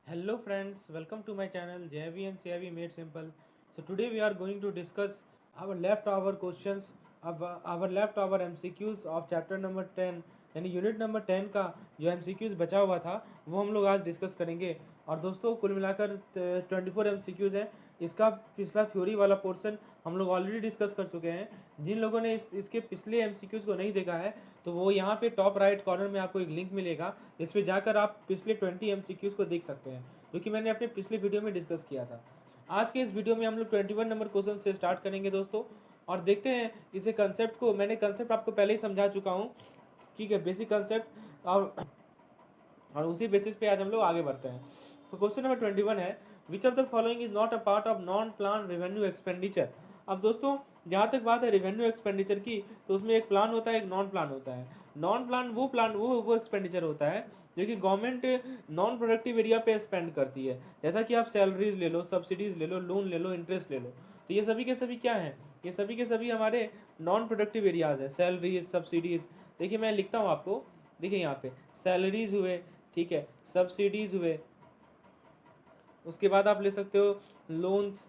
Hello friends, welcome to my channel JV and CIV Made Simple. So today we are going to discuss our leftover questions of our leftover MCQs of chapter number 10 यानी unit number 10 का जो MCQs बचा हुआ था वो हम लोग आज डिस्कस करेंगे। और दोस्तों कुल मिलाकर 24 MCQs है। इसका पिछला थ्योरी वाला पोर्शन हम लोग ऑलरेडी डिस्कस कर चुके हैं। जिन लोगों ने इसके पिछले MCQs को नहीं देखा है तो वो यहाँ पे टॉप राइट कॉर्नर में आपको एक लिंक मिलेगा, इस पर जाकर आप पिछले 20 MCQs को देख सकते हैं जो कि मैंने अपने पिछले वीडियो में डिस्कस किया था। आज के इस वीडियो में हम लोग 21 नंबर क्वेश्चन से स्टार्ट करेंगे दोस्तों, और देखते हैं इसे कंसेप्ट को। मैंने कंसेप्ट आपको पहले ही समझा चुका हूँ, ठीक है, बेसिक कंसेप्ट। और उसी बेसिस पे आज हम लोग आगे बढ़ते हैं। तो क्वेश्चन नंबर 21 है, which of the following is not a part of non plan revenue expenditure. अब दोस्तों जहाँ तक बात है रेवेन्यू एक्सपेंडिचर की, तो उसमें एक प्लान होता है, एक नॉन प्लान होता है। नॉन प्लान वो एक्सपेंडिचर होता है जो कि गवर्नमेंट नॉन प्रोडक्टिव एरिया पे स्पेंड करती है। जैसा कि आप सैलरीज ले लो, सब्सिडीज ले लो, लोन ले लो, इंटरेस्ट ले लो, तो ये सभी के सभी क्या हैं? ये सभी के सभी हमारे नॉन प्रोडक्टिव एरियाज हैं। सैलरीज, सब्सिडीज, देखिए मैं लिखता हूँ आपको, देखिए यहाँ पे सैलरीज हुए, ठीक है, सब्सिडीज हुए, उसके बाद आप ले सकते हो लोन्स,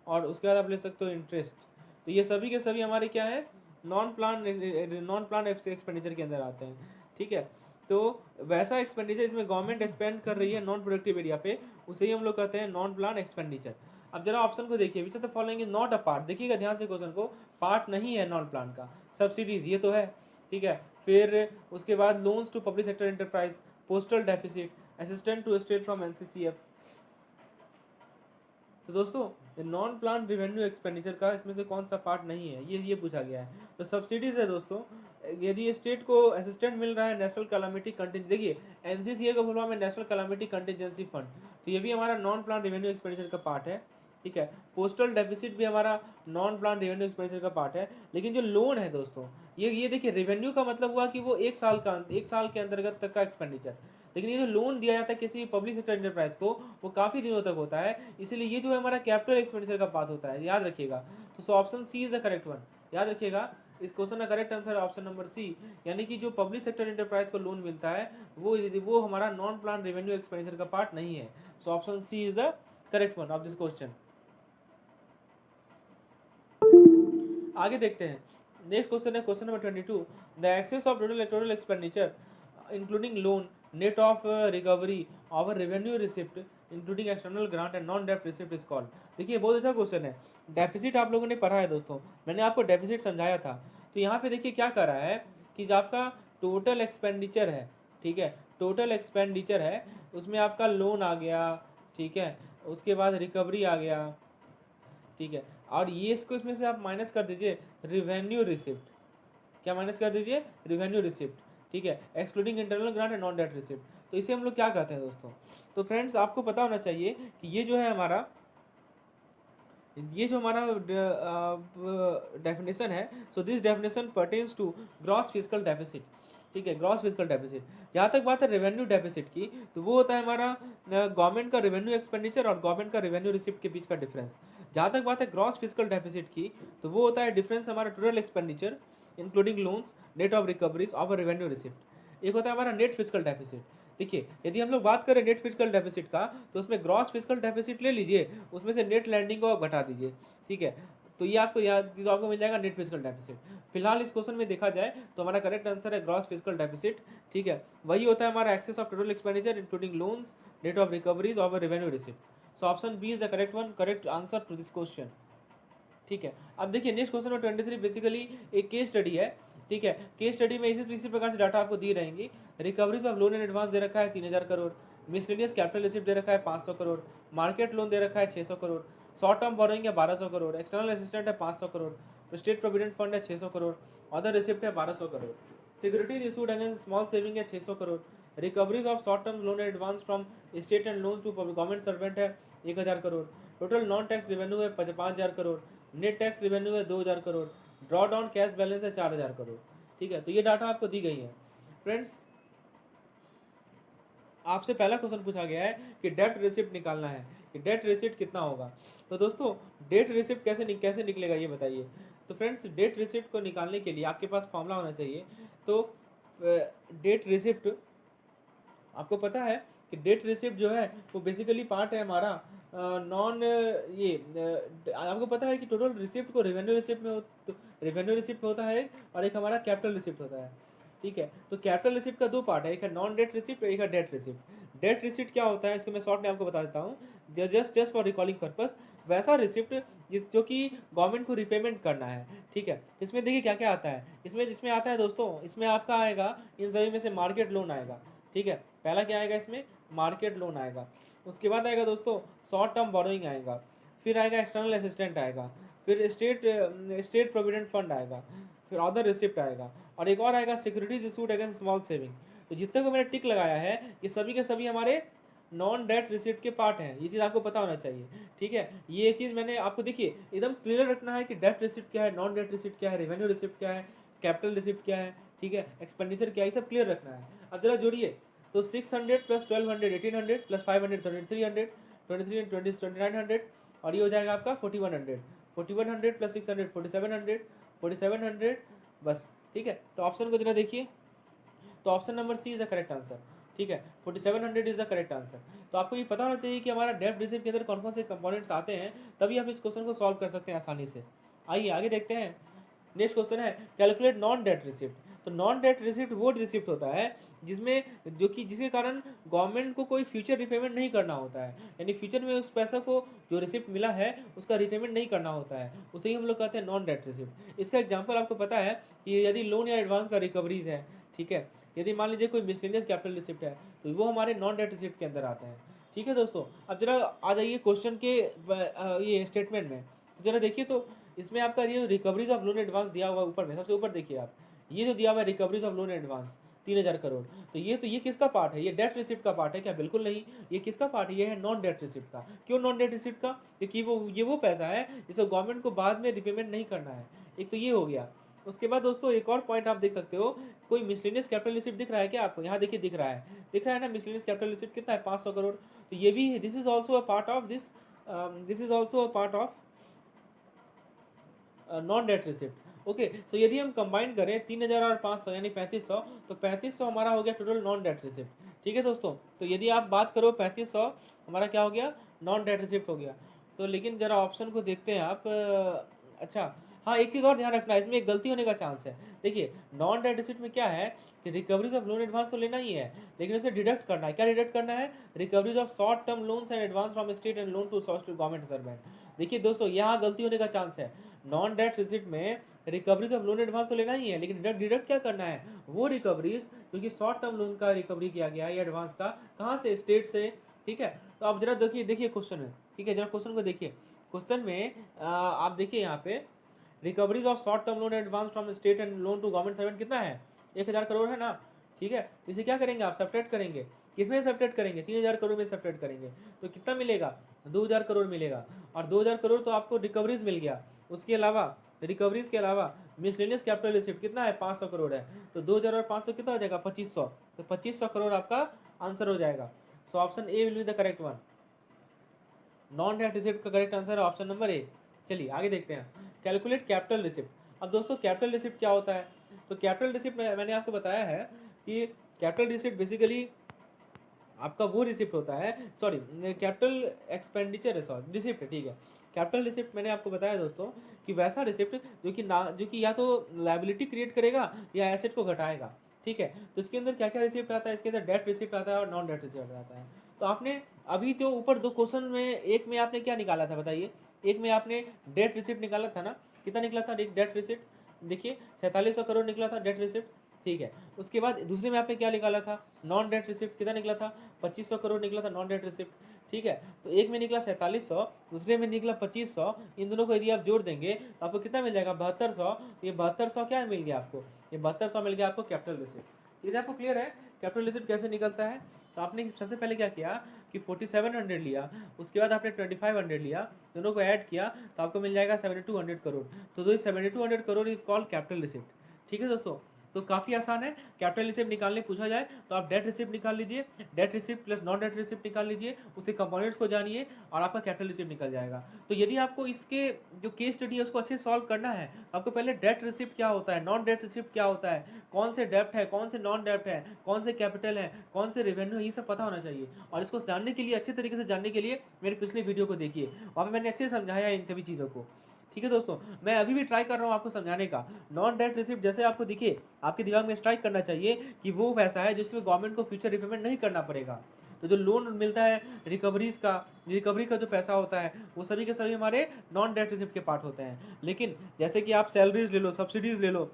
और उसके बाद आप ले सकते हो इंटरेस्ट। तो ये सभी के सभी हमारे क्या है? नॉन प्लान एक्सपेंडिचर के अंदर आते हैं, ठीक है। तो वैसा एक्सपेंडिचर इसमें गवर्नमेंट स्पेंड कर रही है नॉन प्रोडक्टिव एरिया पे, उसे ही हम लोग कहते हैं नॉन प्लान एक्सपेंडिचर। अब जरा ऑप्शन को देखिए, विच of the following is not a part. देखिएगा ध्यान से क्वेश्चन को, पार्ट नहीं है नॉन प्लान का। सब्सिडीज ये तो है, ठीक है। फिर उसके बाद loans to public sector enterprise, postal deficit, assistant to state from NCCF. तो दोस्तों नॉन प्लान रेवेन्यू एक्सपेंडिचर का इसमें से कौन सा पार्ट नहीं है, ये पूछा गया है। तो सब्सिडीज है दोस्तों। यदि स्टेट को असिस्टेंट मिल रहा है नेशनल कैलामिटी कंटिजेंसी, देखिए एनसीसीए का फुल फॉर्म है नेशनल कैलामिटी कंटिजेंसी फंड, तो ये भी हमारा नॉन प्लान रेवेन्यू एक्सपेंडिचर का पार्ट है, ठीक है। पोस्टल डेफिसिट भी हमारा नॉन प्लान रेवेन्यू एक्सपेंडिचर का पार्ट है। लेकिन जो लोन है दोस्तों, ये देखिए रेवेन्यू का मतलब हुआ कि वो एक साल के अंतर्गत तक का एक्सपेंडिचर। लेकिन ये जो लोन दिया जाता है किसी पब्लिक सेक्टर एंटरप्राइज को, वो काफ़ी दिनों तक होता है, इसलिए ये जो है हमारा कैपिटल एक्सपेंडिचर का पार्ट होता है, याद रखिएगा। तो option C is the correct one, याद रखिएगा। इस क्वेश्चन का करेक्ट आंसर है ऑप्शन नंबर सी, यानी कि जो पब्लिक सेक्टर एंटरप्राइज को लोन मिलता है वो हमारा नॉन प्लान रेवेन्यू एक्सपेंडिचर का पार्ट नहीं है। So option C is the correct one of this question. आगे देखते हैं, नेक्स्ट क्वेश्चन है question number 22, the excess of total expenditure including loan net of recovery और revenue receipt including external grant and non डेप्ट receipt is called. देखिए बहुत अच्छा question है। डेफिसिट आप लोगों ने पढ़ा है दोस्तों, मैंने आपको डेफिसिट समझाया था। तो यहाँ पे देखिए क्या कर रहा है कि जो आपका टोटल एक्सपेंडिचर है, ठीक है, टोटल एक्सपेंडिचर है, उसमें आपका लोन आ गया, ठीक है, उसके बाद रिकवरी आ गया, ठीक है, और ये इसको इसमें से आप माइनस कर दीजिए रिवेन्यू रिसिप्ट। क्या माइनस कर दीजिए? रिवेन्यू रिसिप्ट, ठीक है, excluding internal grant and non debt receipt. तो इसे हम लोग क्या कहते हैं दोस्तों? तो फ्रेंड्स आपको पता होना चाहिए कि ये जो हमारा डेफिनेशन है, so this definition pertains to gross physical deficit, ठीक है, ग्रॉस फिजिकल डेफिसिट। जहाँ तक बात है रेवेन्यू डेफिसिट की, तो वो होता है हमारा गवर्नमेंट का रेवेन्यू एक्सपेंडिचर और गवर्नमेंट का रेवेन्यू रिसिप्ट के बीच का डिफरेंस। जहाँ तक बात है ग्रॉस फिजिकल डेफिसिट की, तो वो होता है डिफरेंस हमारा total expenditure including loans net of recoveries of revenue receipt. एक होता है हमारा नेट फिजिकल डेफिसिट। देखिए यदि हम लोग बात करें नेट फिजिकल डेफिसिट का, तो उसमें ग्रॉस फिजिकल डेफिसिट ले लीजिए, उसमें से नेट लैंडिंग को आप घटा दीजिए, ठीक है, तो ये आपको याद, तो आपको मिल जाएगा नेट फिजिकल डेफिसिट। फिलहाल इस क्वेश्चन में देखा जाए तो हमारा करेक्ट आंसर है ग्रॉस फिजिकल डेफिसिट, ठीक है। वही होता है हमारा excess of total expenditure including loans net of recoveries of revenue receipt. So option B is the correct one, correct answer to this question, ठीक है। अब देखिए नेक्स्ट क्वेश्चन नंबर 23 बेसिकली एक केस स्टडी है, ठीक है। केस स्टडी में इसी प्रकार से डाटा आपको दी रहेंगी। Recoveries of loan in advance दे रखा है 3000 करोड़, मिसलेनियस कैपिटल रिसिप्ट दे रखा है 500 करोड़, मार्केट लोन दे रखा है 600 करोड़, शॉर्ट टर्म बोरोइंग है 1200 करोड़, एक्सटर्नल असिस्टेंट है 500 करोड़, स्टेट प्रोविडेंट फंड है 600 करोड़, अदर रिसिप्ट है 1200 crore, securities issued against small saving है 600 crore, recoveries of short term loan advance from state and loan to government servant है 1000 crore, total non tax revenue है 5000 crore, net tax revenue है 2000 crore, draw down cash balance है 4000 करोड़, ठीक है। तो ये डाटा आपको दी गई है। फ्रेंड्स आपसे पहला क्वेश्चन पूछा गया है कि डेट रिसिप्ट निकालना है, कि डेट रिसिप्ट कितना होगा। तो दोस्तों डेट रिसिप्ट कैसे निकलेगा ये बताइए। तो फ्रेंड्स डेट रिसिप्ट को निकालने के लिए आपके पास फॉर्मूला होना चाहिए। तो डेट रिसिप्ट आपको पता है कि डेट रिसिप्ट जो है वो बेसिकली पार्ट है हमारा नॉन ये आपको पता है कि टोटल रिसिप्ट को रेवेन्यू रिसिप्ट में रेवेन्यू रिसिप्ट होता है और एक हमारा कैपिटल रिसिप्ट होता है। ठीक है, तो कैपिटल रिसिप्ट का दो पार्ट है, एक है नॉन डेट रिसिप्ट, एक है डेट रिसिप्ट। डेट रिसिप्ट क्या होता है इसको मैं शॉर्ट में आपको बता देता हूँ, जस्ट फॉर रिकॉलिंग पर्पस। वैसा रिसिप्ट जो कि गवर्नमेंट को रिपेमेंट करना है। ठीक है, इसमें देखिए क्या क्या आता है, इसमें जिसमें आता है दोस्तों, इसमें आपका आएगा इन सभी में से मार्केट लोन आएगा। ठीक है, पहला क्या आएगा इसमें, मार्केट लोन आएगा। उसके बाद आएगा दोस्तों शॉर्ट टर्म बोरोइंग आएगा, फिर आएगा एक्सटर्नल असिस्टेंट आएगा, फिर स्टेट प्रोविडेंट फंड आएगा, फिर अदर रिसिप्ट आएगा, और एक और आएगा securities issued against small saving. तो जितने को मैंने टिक लगाया है ये सभी के सभी हमारे नॉन डेट रिसिप्ट के पार्ट हैं, ये चीज़ आपको पता होना चाहिए। ठीक है, ये चीज़ मैंने आपको देखिए एकदम क्लियर रखना है कि डेट रिसिप्ट क्या है, नॉन डेट रिसिप्ट क्या है, रेवेन्यू रिसिप्ट क्या है, कैपिटल रिसिप्ट क्या है। ठीक है, एक्सपेंडिचर क्या है, ये सब क्लियर रखना है। अब जरा जोड़िए, तो 600 प्लस 1200 1800 प्लस 500 2300 23 20 2900, और ये हो जाएगा आपका 4100। 4100 प्लस 600 4700 4700 बस। ठीक है, तो ऑप्शन को जरा देखिए, तो option number C is the correct answer. ठीक है, 4700 इज द करेक्ट आंसर। तो आपको ये पता होना चाहिए कि हमारा डेट रिसिप्ट के अंदर कौन कौन से कंपोनेंट्स आते हैं, तभी आप इस क्वेश्चन को सॉल्व कर सकते हैं आसानी से। आइए आगे देखते हैं। नेक्स्ट क्वेश्चन है कैलकुलेट नॉन डेट रिसिप्ट। तो नॉन डेट रिसिप्ट वो रिसिप्ट होता है जिसमें जो कि जिसके कारण गवर्नमेंट को कोई फ्यूचर रिपेमेंट नहीं करना होता है, यानी फ्यूचर में उस पैसा को जो रिसिप्ट मिला है उसका रिपेमेंट नहीं करना होता है, उसे ही हम लोग कहते हैं नॉन डेट रिसिप्ट। इसका एग्जांपल आपको पता है कि यदि लोन या एडवांस का रिकवरीज है, ठीक है, यदि मान लीजिए कोई मिसलेनियस कैपिटल रिसिप्ट है तो वो हमारे नॉन डेट रिसिप्ट के अंदर आते हैं। ठीक है दोस्तों, अब जरा आ जाइए क्वेश्चन के ये स्टेटमेंट में, जरा देखिए तो इसमें आपका ये रिकवरीज ऑफ लोन एडवांस दिया हुआ है ऊपर में, सबसे ऊपर देखिए आप, ये जो दिया हुआ है recoveries of loan advance 3000 crore, तो ये किसका पार्ट है, ये डेट रिसिप्ट का पार्ट है क्या, बिल्कुल नहीं। ये किसका पार्ट है, ये है नॉन डेट रिसिप्ट का। क्यों नॉन डेट रिसिप्ट का, क्योंकि वो पैसा है जिसे गवर्नमेंट को बाद में रिपेमेंट नहीं करना है। एक तो ये हो गया। उसके बाद दोस्तों एक और पॉइंट आप देख सकते हो, कोई मिसलेनियस कैपिटल रिसिप्ट दिख रहा है क्या आपको, यहाँ देखिए दिख रहा है ना, मिसलेनियस कैपिटल रिसिप्ट कितना है 500 करोड़। तो ये भी this is also a part of this is also a part of non debt receipt. Okay, so यदि हम कंबाइन करें 3000 और 500 यानी 3500, तो 3500 हमारा हो गया टोटल नॉन डेट रिसिप्ट। ठीक है दोस्तों, तो यदि आप बात करो 3500 हमारा क्या हो गया, नॉन डेट रिसिप्ट हो गया। तो लेकिन जरा ऑप्शन को देखते हैं आप, अच्छा हाँ, एक चीज़ और ध्यान रखना है, इसमें एक गलती होने का चांस है। देखिए नॉन डेट रिसिप्ट में क्या है कि रिकवरीज ऑफ लोन एडवांस तो लेना ही है, लेकिन उसमें डिडक्ट करना है, क्या डिडक्ट करना है, recoveries of short term loans and advance from state and loan to government servant. देखिए दोस्तों यहाँ गलती होने का चांस है, नॉन डेट रिसिप्ट में रिकवरीज ऑफ लोन एडवांस तो लेना ही है, लेकिन डिडक्ट क्या करना है, वो रिकवरीज क्योंकि शॉर्ट टर्म लोन का रिकवरी किया गया है या एडवांस का, कहाँ से, स्टेट से। ठीक है, तो आप जरा देखिए देखिए क्वेश्चन में, ठीक है, जरा क्वेश्चन को देखिए। क्वेश्चन में आप देखिए यहाँ पे recoveries of short term loan advance from state and loan to government servant कितना है, 1000 करोड़ है ना। ठीक है, तो इसे क्या करेंगे आप, सब्ट्रैक्ट करेंगे, किसमें सब्ट्रैक्ट करेंगे, 3000 करोड़ में सब्ट्रैक्ट करेंगे, तो कितना मिलेगा, 2000 करोड़ मिलेगा। और 2000 करोड़ तो आपको रिकवरीज मिल गया, उसके अलावा रिकवरीज के अलावा मिसलेनियस कैपिटल रिसिप्ट कितना है 500 करोड़ है, तो 2000 और 500 कितना हो जाएगा 2500, तो 2500 करोड़ आपका आंसर हो जाएगा। So option A will be the correct one, non debt receipt का करेक्ट आंसर है ऑप्शन नंबर ए। चलिए आगे देखते हैं, कैलकुलेट कैपिटल रिसिप्ट। अब दोस्तों कैपिटल रिसिप्ट क्या होता है, तो कैपिटल रिसिप्ट मैंने आपको बताया है कि कैपिटल रिसिप्ट बेसिकली आपका वो रिसिप्ट होता है, सॉरी कैपिटल एक्सपेंडिचर है, सॉरी रिसिप्ट है, ठीक है। कैपिटल रिसिप्ट मैंने आपको बताया दोस्तों कि वैसा रिसिप्ट जो कि या तो लायबिलिटी क्रिएट करेगा या एसेट को घटाएगा। ठीक है, तो इसके अंदर क्या क्या रिसिप्ट आता है, इसके अंदर डेट रिसिप्ट आता है और नॉन डेट रिसिप्ट आता है। तो आपने अभी जो ऊपर दो क्वेश्चन में, एक में आपने क्या निकाला था बताइए, एक में आपने डेट रिसिप्ट निकाला था ना, कितना निकला था डेट रिसिप्ट, देखिए 4700 करोड़ निकला था डेट रिसिप्ट। ठीक है, उसके बाद दूसरे में आपने क्या निकाला था, नॉन डेट रिसिप्ट, कितना निकला था 2500 करोड़ निकला था नॉन डेट रिसिप्ट। ठीक है, तो एक में निकला 4700, दूसरे में निकला 2500, इन दोनों को यदि आप जोड़ देंगे तो आपको कितना मिल जाएगा 7200। ये 7200 क्या मिल गया आपको, ये 7200 मिल गया आपको कैपिटल रिसिप्ट। चीज़ आपको क्लियर है कैपिटल रिसिप्ट कैसे निकलता है। तो आपने सबसे पहले क्या किया कि 4700 लिया, उसके बाद आपने 2500 लिया, दोनों को ऐड किया तो आपको मिल जाएगा 7200 करोड़। तो 7200 crore is called capital receipt. ठीक है दोस्तों, तो काफ़ी आसान है, कैपिटल रिसिप्ट निकालने पूछा जाए तो आप डेट रिसिप्ट निकाल लीजिए, debt receipt plus non debt receipt निकाल लीजिए, उसके कंपोनेंट्स को जानिए और आपका कैपिटल रिसिप्ट निकल जाएगा। तो यदि आपको इसके जो केस स्टडी है उसको अच्छे से सॉल्व करना है, आपको पहले डेट रिसिप्ट क्या होता है, नॉन डेट रिसिप्ट क्या होता है, कौन से डेप्ट है, कौन से नॉन डेप्ट है, कौन से कैपिटल है, कौन से रेवेन्यू है, ये सब पता होना चाहिए। और इसको जानने के लिए, अच्छे तरीके से जानने के लिए मेरे पिछले वीडियो को देखिए, वहाँ पे मैंने अच्छे से समझाया है इन सभी चीज़ों को। ठीक है दोस्तों, मैं अभी भी ट्राई कर रहा हूँ आपको समझाने का। नॉन डेट रिसिप्ट जैसे आपको दिखे, आपके दिमाग में स्ट्राइक करना चाहिए कि वो पैसा है जिसमें गवर्नमेंट को फ्यूचर रिपेमेंट नहीं करना पड़ेगा। तो जो लोन मिलता है रिकवरी का जो पैसा होता है, वो सभी के सभी हमारे नॉन डेट रिसिप्ट के पार्ट होते हैं। लेकिन जैसे कि आप सैलरीज ले लो, सब्सिडीज ले लो,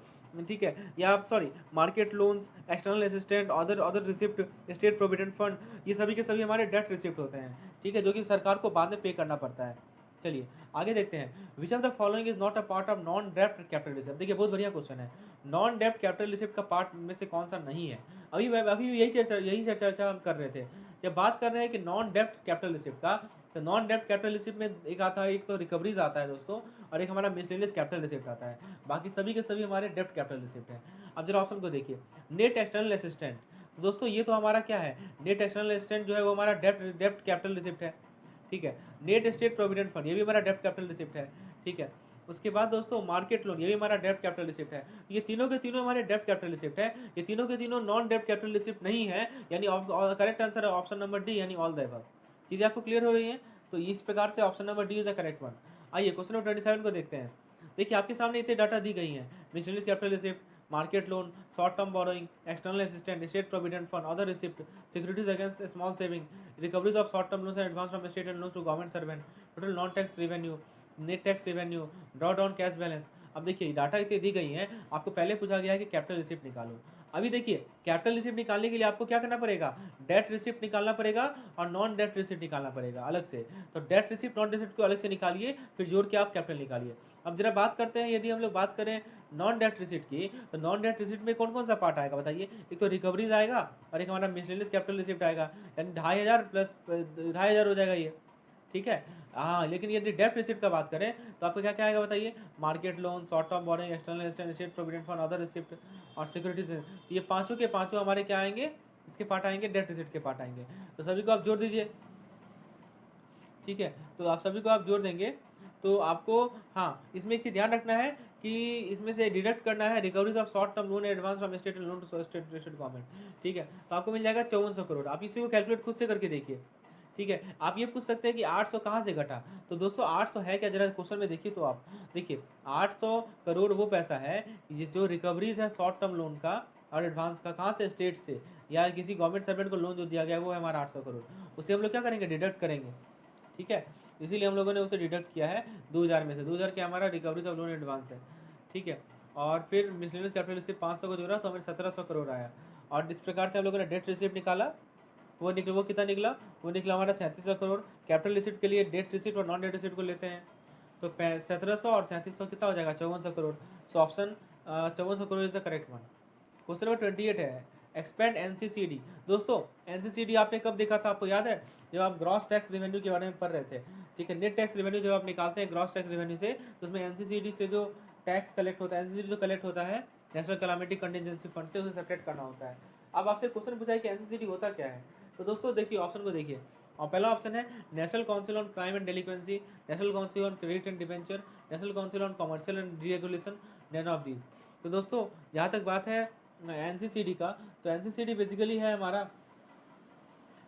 ठीक है, या आप sorry market loans, external assistant, other other receipt, state provident fund, ये सभी के सभी हमारे डेट रिसिप्ट होते हैं। ठीक है, जो कि सरकार को बाद में पे करना पड़ता है। चलिए आगे देखते हैं, which of the following is not a part of non डेप्ट कैपिटल रिसिप्ट। देखिए बहुत बढ़िया क्वेश्चन है, नॉन डेप्ट कैपिटल रिसिप्ट का पार्ट में से कौन सा नहीं है। अभी यही चर्चा हम कर रहे थे, जब बात कर रहे हैं कि नॉन डेप्ट कैपिटल रिसिप्ट का, तो नॉन डेप्ट कैपिटल रिसिप्ट में एक आता है, एक तो रिकवरीज आता है दोस्तों, और एक हमारा मिसलेनियस कैपिटल रिसिप्ट आता है। बाकी सभी के सभी हमारे डेप्ट कैपिटल रिसिप्ट है। अब जरा ऑप्शन को देखिए, नेट एक्सटर्नल असिस्टेंट, तो दोस्तों ये तो हमारा क्या है, नेट एक्सटर्नल असिस्टेंट जो है वो हमारा डेप्ट कैपिटल रिसिप्ट है। ठीक है, नेट स्टेट प्रोविडेंट फंड, ये भी हमारा डेप्ट कैपिटल रिसिप्ट है। ठीक है, उसके बाद दोस्तों मार्केट लोन, ये भी हमारा डेप्ट कैपिटल रिसिप्ट है। ये तीनों के तीनों हमारे डेप्ट कैपिटल रिसिप्ट है, ये तीनों के तीनों नॉन डेप्ट कैपिटल रिसिप्ट नहीं है, यानी करेक्ट आंसर है ऑप्शन नंबर डी, यानी ऑल द अबव। चीज़ें आपको क्लियर हो रही हैं, तो इस प्रकार से option number D is the correct one. आइए क्वेश्चन नंबर 27 को देखते हैं। देखिए आपके सामने इतने डाटा दी गई हैं, miscellaneous capital receipt, market loan, short term borrowing, external assistant, state provident fund, other receipt, securities against small saving, recoveries of short term loans and advance from state and loans to government servant, total non tax revenue, net tax revenue, draw down cash balance. अब देखिए data इतनी दी गई हैं, आपको पहले पूछा गया है कि कैपिटल रिसिप्ट निकालो। अभी देखिए कैपिटल रिसिप्ट निकालने के लिए आपको क्या करना पड़ेगा, डेट रिसिप्ट निकालना पड़ेगा और नॉन डेट रिसिप्ट निकालना पड़ेगा अलग से। तो डेट रिसिप्ट नॉन रिसिप्ट को अलग से निकालिए, फिर जोड़ के आप कैपिटल निकालिए। अब जरा बात करते हैं, यदि हम लोग बात करें नॉन डेट रिसिप्ट की, तो नॉन डेट रिसिप्ट में कौन कौन सा पार्ट आएगा बताइए। एक तो रिकवरीज आएगा और एक हमारा मिसलेनियस कैपिटल रिसिप्ट आएगा, यानी 2500 प्लस 2500 हो जाएगा ये। ठीक है, हाँ, लेकिन यदि डेप्ट रिसिप्ट का बात करें तो आपको क्या क्या आएगा बताइए, market loan, short term borrowing, external state provident fund, other receipt और सिक्योरिटीज। ये पांचों के पांचों हमारे क्या आएंगे, इसके पार्ट आएंगे, डेप्ट रिसिप्ट के पार्ट आएंगे। तो सभी को आप जोड़ दीजिए। ठीक है, तो आप सभी को आप जोड़ देंगे तो आपको, हाँ, इसमें एक चीज़ ध्यान रखना है कि इसमें से डिडक्ट करना है recoveries of short term loan advance from state loan to state government. ठीक है, तो आपको मिल जाएगा 5400 करोड़। आप इसी को कैलकुलेट खुद से करके देखिए। ठीक है, आप ये पूछ सकते हैं कि 800 कहाँ से घटा, तो दोस्तों 800 है क्या, जरा क्वेश्चन में देखिए। तो आप देखिए 800 करोड़ वो पैसा है जो रिकवरीज है शॉर्ट टर्म लोन का और एडवांस का, कहाँ से, स्टेट से, या किसी गवर्नमेंट सर्वेंट को लोन जो दिया गया वो है हमारा 800 करोड़। उसे हम लोग क्या करेंगे, डिडक्ट करेंगे। ठीक है, इसीलिए हम लोगों ने उसे डिडक्ट किया है 2000 में से। 2000 क्या हमारा रिकवरीज ऑफ लोन एडवांस है। ठीक है, और फिर मिसलेनियस कैपिटल रिसिप्ट 500 को जोड़ा तो हमें 1700 करोड़ आया। और इस प्रकार से हम लोगों ने डेट रिसिप्ट निकाला, वो कितना निकला, वो निकला हमारा 3700 करोड़। कैपिटल रिसिप्ट के लिए डेट रिसिप्ट और नॉन डेट रिसिप्ट को लेते हैं, तो 1700 और 3700 कितना हो जाएगा, 5400 crore. So option 5400 crore is the correct one. Question number 28 है, एक्सपेंड एनसीसीडी। दोस्तों एनसीसीडी आपने कब देखा था, आपको याद है, जब आप ग्रॉस टैक्स रेवेन्यू के बारे में पढ़ रहे थे। ठीक है, नेट टैक्स रेवेन्यू जब आप निकालते हैं ग्रॉस टैक्स रेवेन्यू से, तो उसमें एनसीसीडी से जो टैक्स कलेक्ट होता है, एनसीसीडी जो कलेक्ट होता है नेशनल कैलामिटी कंटिजेंसी फंड से, उसे सेपरेट करना होता है। अब आपसे क्वेश्चन पूछा है कि एनसीसीडी होता क्या है, तो दोस्तों देखिए ऑप्शन को देखिए। और पहला ऑप्शन है National Council on Crime and Delinquency, National Council on Credit and Debenture, National Council on Commercial and Deregulation, none of these. तो दोस्तों जहाँ तक बात है एनसीसीडी का, तो एनसीसीडी बेसिकली है हमारा,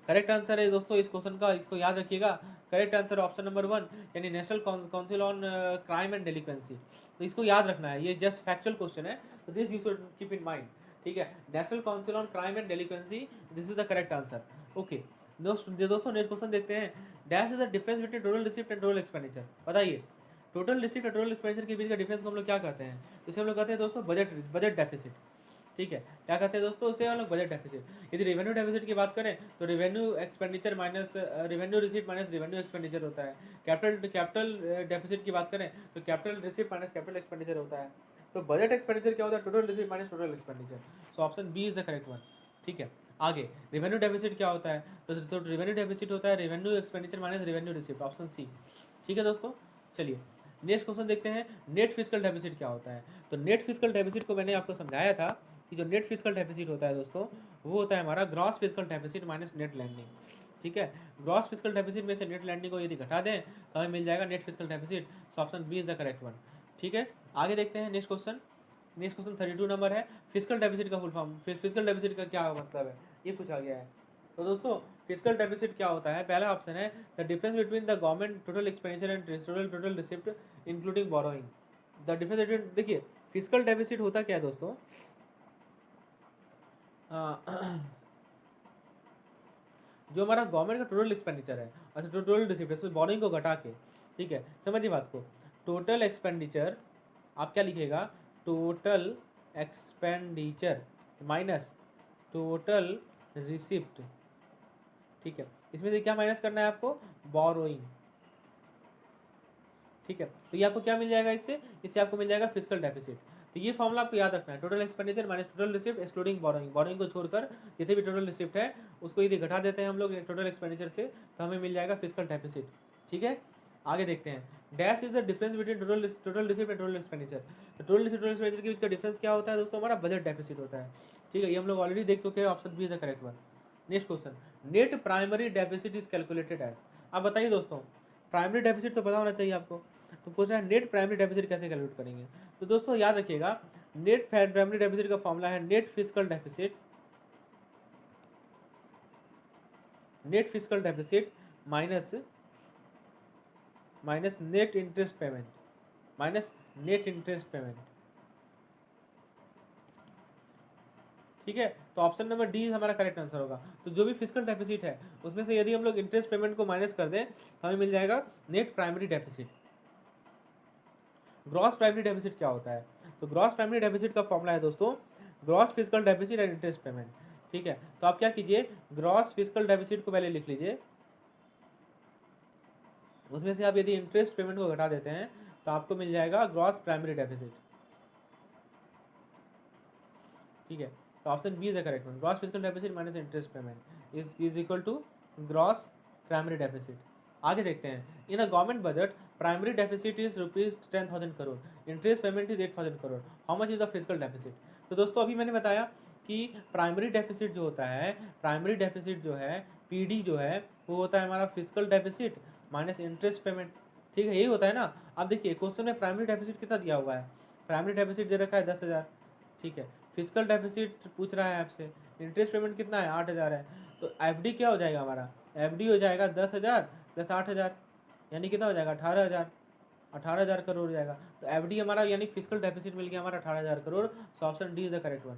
करेक्ट आंसर है दोस्तों इस क्वेश्चन का, इसको याद रखिएगा। करेक्ट आंसर ऑप्शन नंबर 1, यानी National Council on Crime and Delinquency. तो इसको याद रखना है, ये जस्ट फैक्चुअल क्वेश्चन है, तो this you should keep in mind. ठीक है, National Council on Crime and Delinquency, this is the correct answer. Okay दोस्तों नेक्स्ट क्वेश्चन देखते हैं, dash is the difference between total receipt and total expenditure. बताइए total receipt और total expenditure के बीच का डिफरेंस को हम लोग क्या कहते हैं, इसे हम लोग कहते हैं दोस्तों बजट डेफिसिट। ठीक है, क्या कहते हैं दोस्तों उसे हम लोग, बजट डेफिसिट। यदि रेवेन्यू डेफिसिट की बात करें तो revenue expenditure minus revenue receipt minus revenue expenditure होता है। कैपिटल डेफिसिट की बात करें तो capital receipt minus capital expenditure होता है। तो बजट एक्सपेंडिचर क्या होता है, total receipt minus total expenditure. So option B is the correct one. ठीक है, आगे रेवेन्यू डेफिसिट क्या होता है, तो रेवेन्यू डेफिसिट होता है revenue expenditure minus revenue receipt, option C. ठीक है दोस्तों, चलिए नेक्स्ट क्वेश्चन देखते हैं, नेट फिजिकल डेफिसिट क्या होता है। तो नेट फिजिकल डेफिसिट को मैंने आपको समझाया था कि जो नेट फिजिकल डेफिसिट होता है दोस्तों, वो होता है हमारा gross physical deficit minus net lending. ठीक है, ग्रॉस फिजिकल डेफिसिट में से नेट लैंडिंग को यदि घटा दें तो हमें मिल जाएगा net fiscal deficit. So option B is the correct one. ठीक है, आगे देखते हैं next question. Next question 32 number है। फिजिकल डेफिसिट का फुल फॉर्म, फिजिकल डेफिसिट का क्या मतलब है, ये पूछा गया है। तो दोस्तों फिजिकल डेफिसिट क्या होता है, पहला ऑप्शन है the difference between the government total expenditure and total receipt including borrowing. The difference between, देखिए फिजिकल डेफिसिट होता क्या है दोस्तों, जो हमारा गवर्नमेंट का टोटल एक्सपेंडिचर है, अच्छा टोटल रिसिप्ट है, बोरोइंग को घटा के। ठीक है, समझिए बात को, टोटल एक्सपेंडिचर आप क्या लिखिएगा, total expenditure minus total receipt. ठीक है, इसमें से क्या माइनस करना है आपको, बोरोइंग। ठीक है, तो ये आपको क्या मिल जाएगा, इससे आपको मिल जाएगा फिजिकल डेफिसिट। तो ये फॉर्मूला आपको याद रखना है, total expenditure minus total receipt excluding borrowing. Borrowing को छोड़कर जितने भी टोटल रिसिप्ट है उसको यदि घटा देते हैं हम लोग टोटल एक्सपेंडिचर से, तो हमें मिल जाएगा फिजिकल डेफिसिट। ठीक है, आगे देखते हैं। Dash is the difference between total receipt and total expenditure. तो टोटल रिसिप्ट टोटल एक्सपेंडिचर के बीच का डिफरेंस क्या होता है दोस्तों, हमारा बजट डेफिसिट होता है। ठीक है, ये हम लोग ऑलरेडी देख चुके हैं, option B is the correct one. Next question, net primary deficit is calculated as. आप बताइए दोस्तों, प्राइमरी डेफिसिट तो पता होना चाहिए आपको, तो पूछ रहा है नेट प्राइमरी डेफिसिट कैसे कैलकुलेट करेंगे। तो दोस्तों याद रखिएगा, नेट प्राइमरी डेफिसिट का फॉर्मूला है net fiscal deficit, net fiscal deficit minus net interest payment, minus net interest payment. ठीक है, तो ऑप्शन नंबर डी हमारा करेक्ट आंसर होगा। तो जो भी फिजिकल डेफिसिट है उसमें से यदि हम लोग इंटरेस्ट पेमेंट को माइनस कर दें तो हमें मिल जाएगा net primary deficit. Gross primary deficit क्या होता है, तो ग्रॉस प्राइमरी डेफिसिट का फॉर्मूला है दोस्तों gross physical deficit and interest payment. ठीक है, तो आप क्या कीजिए, ग्रॉस फिजिकल डेफिसिट को पहले लिख लीजिए, उसमें से आप यदि इंटरेस्ट पेमेंट को घटा देते हैं तो आपको मिल जाएगा ग्रॉस प्राइमरी डेफिसिट। ठीक है, तो option B is the correct one, gross physical deficit minus interest payment is equal to gross primary deficit. आगे देखते हैं, in a government budget primary deficit is rupees 10,000 crore, interest payment is 8,000 crore, how much is the physical deficit. तो दोस्तों अभी मैंने बताया कि primary deficit जो होता है, प्राइमरी डेफिसिट जो है पीडी जो है वो होता है हमारा physical deficit minus interest payment. ठीक है, यही होता है ना। अब देखिए क्वेश्चन में प्राइमरी डेफिसिट कितना दिया हुआ है, प्राइमरी डेफिसिट दे रखा है 10,000। ठीक है, फिजिकल डेफिसिट पूछ रहा है आपसे, इंटरेस्ट पेमेंट कितना है 8,000 है, तो एफडी क्या हो जाएगा हमारा, एफडी हो जाएगा 10,000 प्लस 8,000, यानी कितना हो जाएगा 18,000, 18,000 करोड़ हो जाएगा। तो एफडी हमारा यानी फिजिकल डेफिसिट मिल गया हमारा 18,000 crore. So option D is the correct one.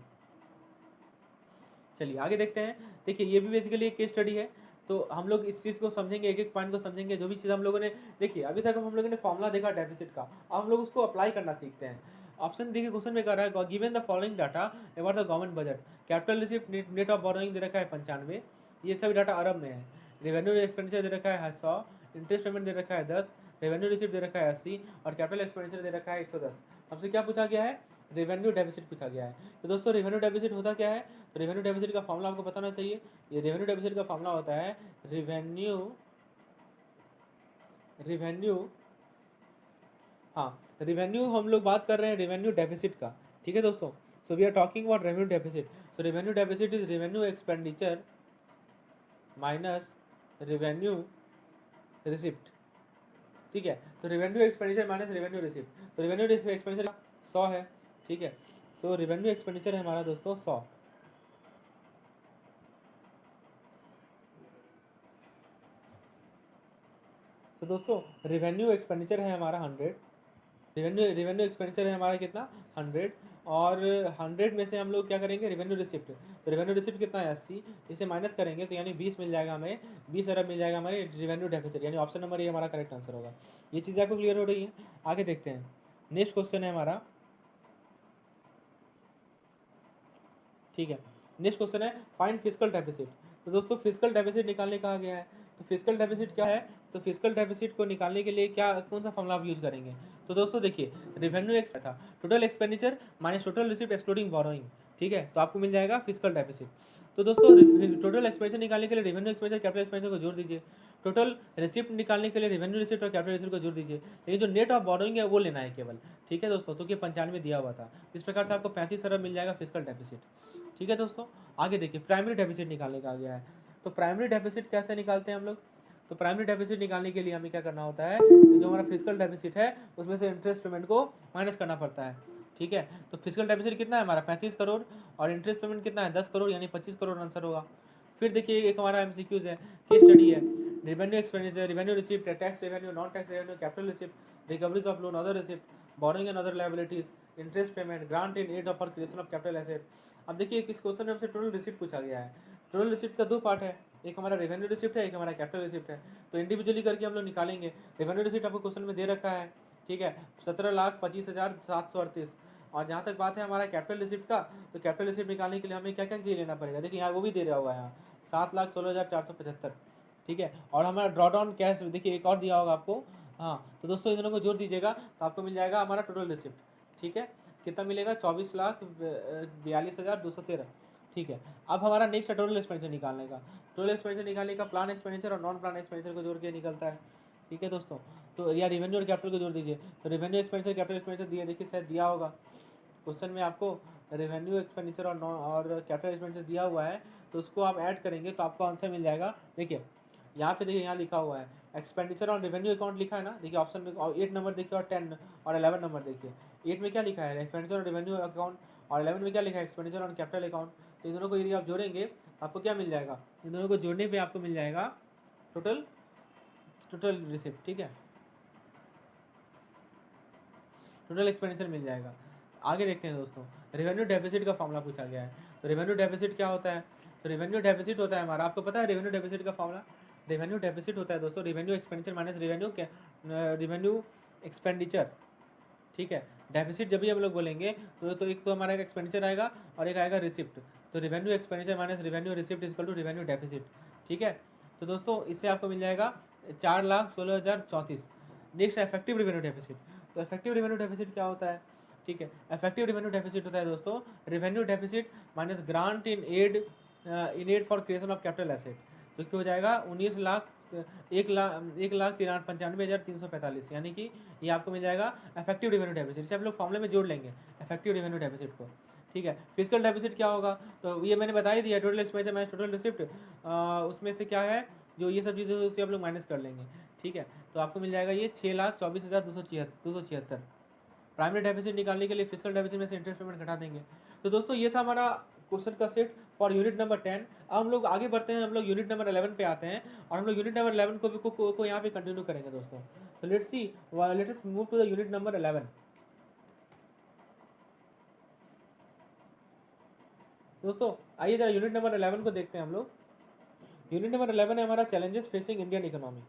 चलिए आगे देखते हैं। देखिए ये भी बेसिकली एक केस स्टडी है, तो हम लोग इस चीज़ को समझेंगे, एक एक पॉइंट को समझेंगे। जो भी चीज़ हम लोगों ने देखिए अभी तक हम लोगों ने फॉर्मुला देखा डेफिसिट का, अब हम लोग उसको अप्लाई करना सीखते हैं। ऑप्शन देखिए क्वेश्चन में कह रहा है given the following data about the government budget, capital receipt net of borrowing दे रखा है 95, ये सभी डाटा अरब में है। रेवेन्यू एक्सपेंडिचर दे रखा है 100, इंटरेस्ट पेमेंट दे रखा है 10, रेवेन्यू रिसिप्ट दे रखा है 80 और कैपिटल एक्सपेंडिचर दे रखा है 110। हमसे क्या पूछा गया है, रेवेन्यू डेफिसिट पूछा गया है। तो दोस्तों रेवेन्यू डेफिसिट होता क्या है, तो रेवेन्यू डेफिसिट का फॉर्मूला आपको बताना चाहिए। ये रेवेन्यू डेफिसिट का फॉर्मूला होता है रेवेन्यू रेवेन्यू हाँ, रेवेन्यू हम लोग बात कर रहे हैं रेवेन्यू डेफिसिट का। ठीक है दोस्तों, so we are talking about revenue deficit. So revenue deficit is revenue expenditure minus revenue receipt. ठीक है, तो revenue expenditure minus revenue receipt, तो रेवेन्यू एक्सपेंडिचर 100 है। ठीक है, सो रेवेन्यू एक्सपेंडिचर है हमारा दोस्तों 100। तो दोस्तों रेवेन्यू एक्सपेंडिचर है हमारा 100, रेवेन्यू एक्सपेंडिचर है हमारा कितना 100, और 100 में से हम लोग क्या करेंगे रेवेन्यू रिसिप्ट, तो रेवेन्यू रिसिप्ट कितना है 80, इसे माइनस करेंगे तो यानी 20 मिल जाएगा हमें, 20 अरब मिल जाएगा हमारे रेवेन्यू डेफिसिट, यानी ऑप्शन नंबर ये हमारा करेक्ट आंसर होगा। ये चीज़ आपको क्लियर हो रही है। आगे देखते हैं, नेक्स्ट क्वेश्चन है हमारा। ठीक है, नेक्स्ट क्वेश्चन है फाइंड फिजिकल डेफिसिट। तो दोस्तों फिजिकल डेफिसिट निकालने कहा गया है, तो फिजिकल डेफिसिट क्या है, तो फिजिकल डेफिसिट को निकालने के लिए क्या कौन सा फॉर्मूला आप यूज करेंगे। तो दोस्तों देखिए रेवेन्यू एक्स था total expenditure minus total receipt excluding borrowing. ठीक है, तो आपको मिल जाएगा फिजिकल डेफिसिट। तो दोस्तों टोटल एक्सपेंडिचर निकालने के लिए रेवेन्यू एक्सपेंडिचर कैपिटल एक्सपेंडिचर को जोड़ दीजिए, टोटल रिसिप्ट निकालने के लिए रेवेन्यू रिसिप्ट और कैपिटल रिसिप्ट को जोड़ दीजिए, लेकिन जो नेट ऑफ बोरोइंग है वो लेना है केवल। ठीक है दोस्तों, तो कि 95 दिया हुआ था, इस प्रकार से आपको 35 अरब मिल जाएगा फिजिकल डेफिसिट। ठीक है दोस्तों, आगे देखिए प्राइमरी डेफिसिट निकालने का आ गया है। तो प्राइमरी डेफिसिट कैसे निकालते हैं हम लोग? तो प्राइमरी डेफिसिट निकालने के लिए हमें क्या करना होता है, जो हमारा फिजिकल डेफिसिट है उसमें से इंटरेस्ट पेमेंट को माइनस करना पड़ता है। ठीक है, तो फिजिकल डेफिसिट कितना है हमारा 35 करोड़ और इंटरेस्ट पेमेंट कितना है 10 करोड़, यानी 25 करोड़ आंसर होगा। फिर देखिए एक हमारा एमसीक्यूज है, केस स्टडी है, revenue expenditure, revenue receipt, tax revenue, non tax revenue, capital receipt, recoveries of loan, other receipt, borrowing and other liabilities, interest payment, grant in aid for creation of capital asset. अब देखिए इस question में हमसे total receipt पूछा गया है। Total receipt का दो पार्ट है, एक हमारा रेवेन्यू रिसिप्ट है, एक हमारा कैपिटल रिसिप्ट है। तो इंडिविजुअली करके हम लोग निकालेंगे। रेवेन्यू रिसिप्ट आपको क्वेश्चन में दे रखा है, ठीक है, 17,25,738। और जहाँ तक बात है हमारा कैपिटल रिसिप्ट का, तो कैपिटल रिसिप्ट निकालने के लिए हमें क्या क्या चीज़ लेना पड़ेगा, देखिए यहाँ वो भी दे रहा हुआ है यहाँ 7,16,475। ठीक है, और हमारा ड्रॉडाउन कैश देखिए एक और दिया होगा आपको। हाँ, तो दोस्तों इन दोनों को जोड़ दीजिएगा तो आपको मिल जाएगा हमारा टोटल रिसिप्ट। ठीक है, कितना मिलेगा 24,42,213। ठीक है, अब हमारा नेक्स्ट है टोटल एक्सपेंडिचर निकालने का। टोटल एक्सपेंडिचर निकालने का प्लान एक्सपेंडिचर और नॉन प्लान एक्सपेंडिचर को जोड़ के निकलता है। ठीक है दोस्तों, तो या रेवेन्यू और कैपिटल को जोड़ दीजिए। तो रेवेन्यू एक्सपेंडिचर कैपिटल एक्सपेंडिचर दिया, देखिए शायद दिया होगा क्वेश्चन में आपको रेवेन्यू एक्सपेंडिचर और कैपिटल एक्सपेंडिचर दिया हुआ है, तो उसको आप ऐड करेंगे तो आपको आंसर मिल जाएगा। देखिए यहाँ पे देखिए यहाँ लिखा हुआ है एक्सपेंडिचर ऑन रेवेन्यू अकाउंट लिखा है ना, देखिए ऑप्शन में 8 नंबर देखिए और 10 और 11 नंबर देखिए। 8 में क्या लिखा है एक्सपेंडिचर ऑन रेवेन्यू अकाउंट और 11 में क्या लिखा है एक्सपेंडिचर ऑन कैपिटल अकाउंट। तो इन दोनों को यदि आप जोड़ेंगे आपको क्या मिल जाएगा, इन दोनों को जोड़ने पे आपको मिल जाएगा टोटल टोटल रिसिप्ट। ठीक है, टोटल एक्सपेंडिचर मिल जाएगा। आगे देखते हैं दोस्तों, रेवेन्यू डेफिसिट का फॉर्मूला पूछा गया है। तो रेवेन्यू डेफिसिट क्या होता है, तो रेवेन्यू डेफिसिट होता है हमारा, आपको पता है रेवेन्यू डेफिसिट का फॉर्मूला। रेवेन्यू डेफिसिट होता है दोस्तों revenue expenditure minus revenue expenditure. ठीक है, डेफिसिट जब भी हम लोग बोलेंगे तो एक तो हमारा एक्सपेंडिचर आएगा और एक आएगा रिसिप्ट। तो revenue expenditure minus revenue receipt equal to revenue deficit. ठीक है, तो दोस्तों इससे आपको मिल जाएगा 4,16,034। Next effective revenue deficit. तो इफेक्टिव रेवेन्यू डेफिसिट क्या होता है, ठीक है, इफेक्टिव रेवेन्यू डेफिसिट होता है दोस्तों revenue deficit minus grant in aid for creation of capital asset. तो क्या हो जाएगा 1,95,345,345, यानी कि ये आपको मिल जाएगा इफेक्टिव रेवेन्यू डेफिसिट। इसे आप लोग फॉर्मूले में जोड़ लेंगे इफेक्टिव रेवेन्यू डेफिसिट को। ठीक है, फिजिकल डेफिसिट क्या होगा, तो ये मैंने बता ही दिया total expenditure minus total receipt, उसमें से क्या है जो ये सब चीज़ें उससे आप लोग माइनस कर लेंगे। ठीक है, तो आपको मिल जाएगा ये 6,24,276। प्राइमरी डेफिसिट निकालने के लिए फिजिकल डेफिसिट में से इंटरेस्ट पेमेंट घटा देंगे। तो दोस्तों ये था हमारा क्वेश्चन का सेट फॉर यूनिट नंबर 10। अब हम लोग आगे बढ़ते हैं, हम लोग यूनिट नंबर 11 पे आते हैं और हम लोग यूनिट नंबर 11 को भी को यहाँ पे कंटिन्यू करेंगे दोस्तों। तो let's move to the unit number 11। दोस्तों आइए जरा यूनिट नंबर 11 को देखते हैं हम लोग। यूनिट नंबर 11 है हमारा challenges facing Indian economy.